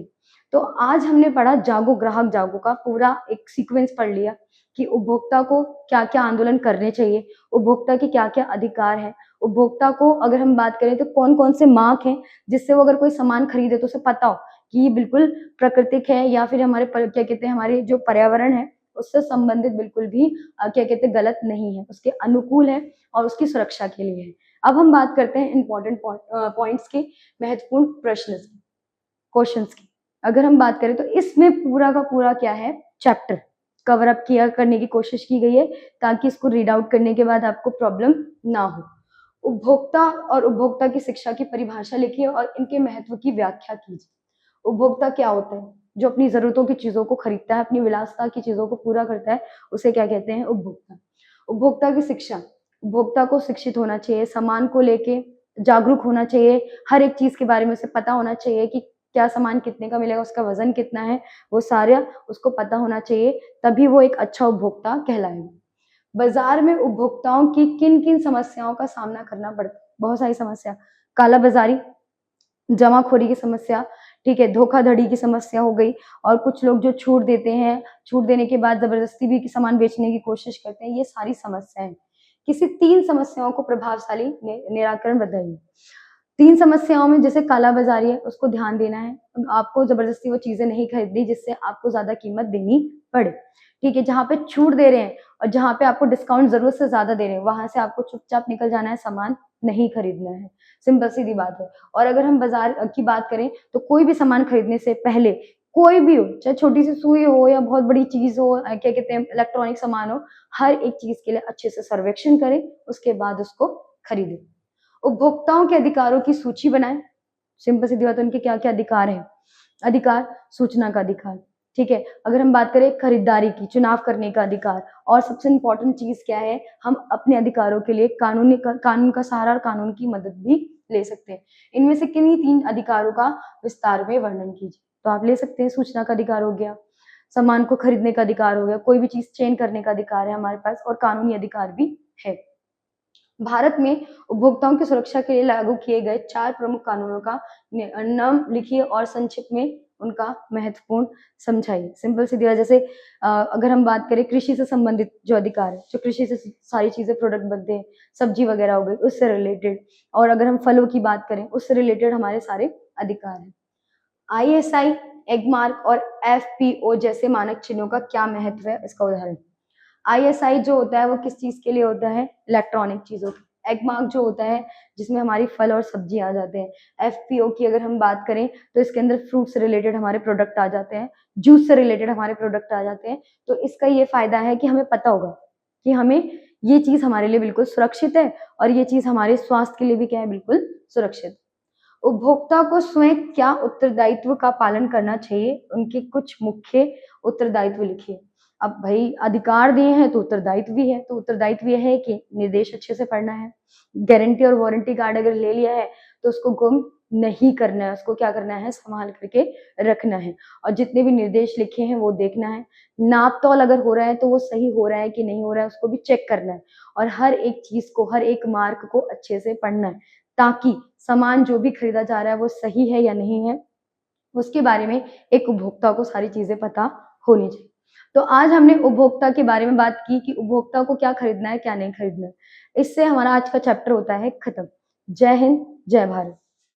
Speaker 1: तो आज हमने पढ़ा जागो ग्राहक जागो का पूरा एक सीक्वेंस पढ़ लिया कि उपभोक्ता को क्या क्या आंदोलन करने चाहिए, उपभोक्ता के क्या क्या अधिकार है, उपभोक्ता को अगर हम बात करें तो कौन कौन से मार्क हैं जिससे वो अगर कोई सामान खरीदे तो उसे पता हो कि बिल्कुल प्राकृतिक है या फिर हमारे क्या कहते हैं हमारे जो पर्यावरण है उससे संबंधित बिल्कुल भी क्या कहते हैं गलत नहीं है, उसके अनुकूल है और उसकी सुरक्षा के लिए है। अब हम बात करते हैं इम्पोर्टेंट पॉइंट्स की, महत्वपूर्ण प्रश्न की, क्वेश्चंस की। अगर हम बात करें तो इसमें पूरा का पूरा क्या है, चैप्टर कवर अप किया करने की कोशिश की गई है ताकि इसको रीड आउट करने के बाद आपको प्रॉब्लम ना हो। उपभोक्ता और उपभोक्ता की शिक्षा की परिभाषा लिखिए और इनके महत्व की व्याख्या कीजिए। उपभोक्ता क्या होता है? जो अपनी जरूरतों की चीजों को खरीदता है, अपनी विलासिता की चीजों को पूरा करता है, उसे क्या कहते हैं? उपभोक्ता। उपभोक्ता की शिक्षा, उपभोक्ता को शिक्षित होना चाहिए, सामान को लेके जागरूक होना चाहिए, हर एक चीज के बारे में उसे पता होना चाहिए कि क्या सामान कितने का मिलेगा, उसका वजन कितना है, वो सारा उसको पता होना चाहिए, तभी वो एक अच्छा उपभोक्ता कहलाएगा। बाजार में उपभोक्ताओं की किन किन समस्याओं का सामना करना पड़ता है? बहुत सारी समस्या, काला बाजारी, जमाखोरी की समस्या, ठीक है, धोखाधड़ी की समस्या हो गई, और कुछ लोग जो छूट देते हैं, छूट देने के बाद जबरदस्ती भी सामान बेचने की कोशिश करते हैं, ये सारी समस्याएं। किसी 3 समस्याओं को प्रभावशाली निराकरण बताइए। 3 समस्याओं में जैसे काला बाजारी है, उसको ध्यान देना है, आपको जबरदस्ती वो चीजें नहीं खरीदनी जिससे आपको ज्यादा कीमत देनी पड़े, ठीक है। जहाँ पे छूट दे रहे हैं और जहाँ पे आपको डिस्काउंट जरूरत से ज्यादा दे रहे हैं, वहां से आपको चुपचाप निकल जाना है, सामान नहीं खरीदना है, सिंपल सीधी बात है। और अगर हम बाजार की बात करें तो कोई भी सामान खरीदने से पहले, कोई भी हो, चाहे छोटी सी सुई हो या बहुत बड़ी चीज हो, क्या कहते हैं इलेक्ट्रॉनिक सामान हो, हर एक चीज के लिए अच्छे से सर्वेक्षण करें, उसके बाद उसको खरीदें। उपभोक्ताओं के अधिकारों की सूची बनाएं, सिंपल सीधी बात है, उनके क्या क्या अधिकार है। अधिकार, सूचना का अधिकार, ठीक है। अगर हम बात करें खरीदारी की, चुनाव करने का अधिकार, और सबसे इंपॉर्टेंट चीज क्या है, हम अपने अधिकारों के लिए कानून का सहारा और कानून की मदद भी ले सकते हैं। इनमें से किन्हीं 3 अधिकारों का विस्तार में वर्णन कीजिए। तो आप ले सकते हैं, सूचना का अधिकार हो गया, सामान को खरीदने का अधिकार हो गया, कोई भी चीज चेंज करने का अधिकार है हमारे पास, और कानूनी अधिकार भी है। भारत में उपभोक्ताओं की सुरक्षा के लिए लागू किए गए 4 प्रमुख कानूनों का नाम लिखिए और संक्षिप्त में उनका महत्वपूर्ण समझाइए। सिंपल सी बात, जैसे अगर हम बात करें कृषि से संबंधित जो अधिकार है, जो कृषि से सारी चीजें प्रोडक्ट बनते हैं, सब्जी वगैरह हो गई, उससे रिलेटेड, और अगर हम फलों की बात करें उससे रिलेटेड हमारे सारे अधिकार हैं। ISI, एगमार्क और FPO जैसे मानक चिन्हों का क्या महत्व है, इसका उदाहरण। ISI जो होता है वो किस चीज के लिए होता है? इलेक्ट्रॉनिक चीजों। एगमार्क जो होता है जिसमें हमारी फल और सब्जी आ जाते हैं। FPO की अगर हम बात करें तो इसके अंदर फ्रूट से रिलेटेड हमारे प्रोडक्ट आ जाते हैं, जूस से रिलेटेड हमारे प्रोडक्ट आ जाते हैं। तो इसका ये फायदा है कि हमें पता होगा कि हमें ये चीज हमारे लिए बिल्कुल सुरक्षित है, और ये चीज हमारे स्वास्थ्य के लिए भी क्या है, बिल्कुल सुरक्षित। उपभोक्ता को स्वयं क्या उत्तरदायित्व का पालन करना चाहिए, उनके कुछ मुख्य उत्तरदायित्व लिखिए। अब भाई अधिकार दिए हैं तो उत्तरदायित्व भी है, तो उत्तरदायित्व यह है कि निर्देश अच्छे से पढ़ना है, गारंटी और वारंटी कार्ड अगर ले लिया है तो उसको गुम नहीं करना है, उसको क्या करना है, संभाल करके रखना है, और जितने भी निर्देश लिखे हैं वो देखना है। नाप तौल अगर हो रहा है तो वो सही हो रहा है कि नहीं हो रहा है, उसको भी चेक करना है, और हर एक चीज को, हर एक मार्क को अच्छे से पढ़ना है, ताकि सामान जो भी खरीदा जा रहा है वो सही है या नहीं है, उसके बारे में एक उपभोक्ता को सारी चीजें पता होनी चाहिए। तो आज हमने उपभोक्ता के बारे में बात की कि उपभोक्ता को क्या खरीदना है, क्या नहीं खरीदना है। इससे हमारा आज का चैप्टर होता है खत्म। जय हिंद, जय भारत।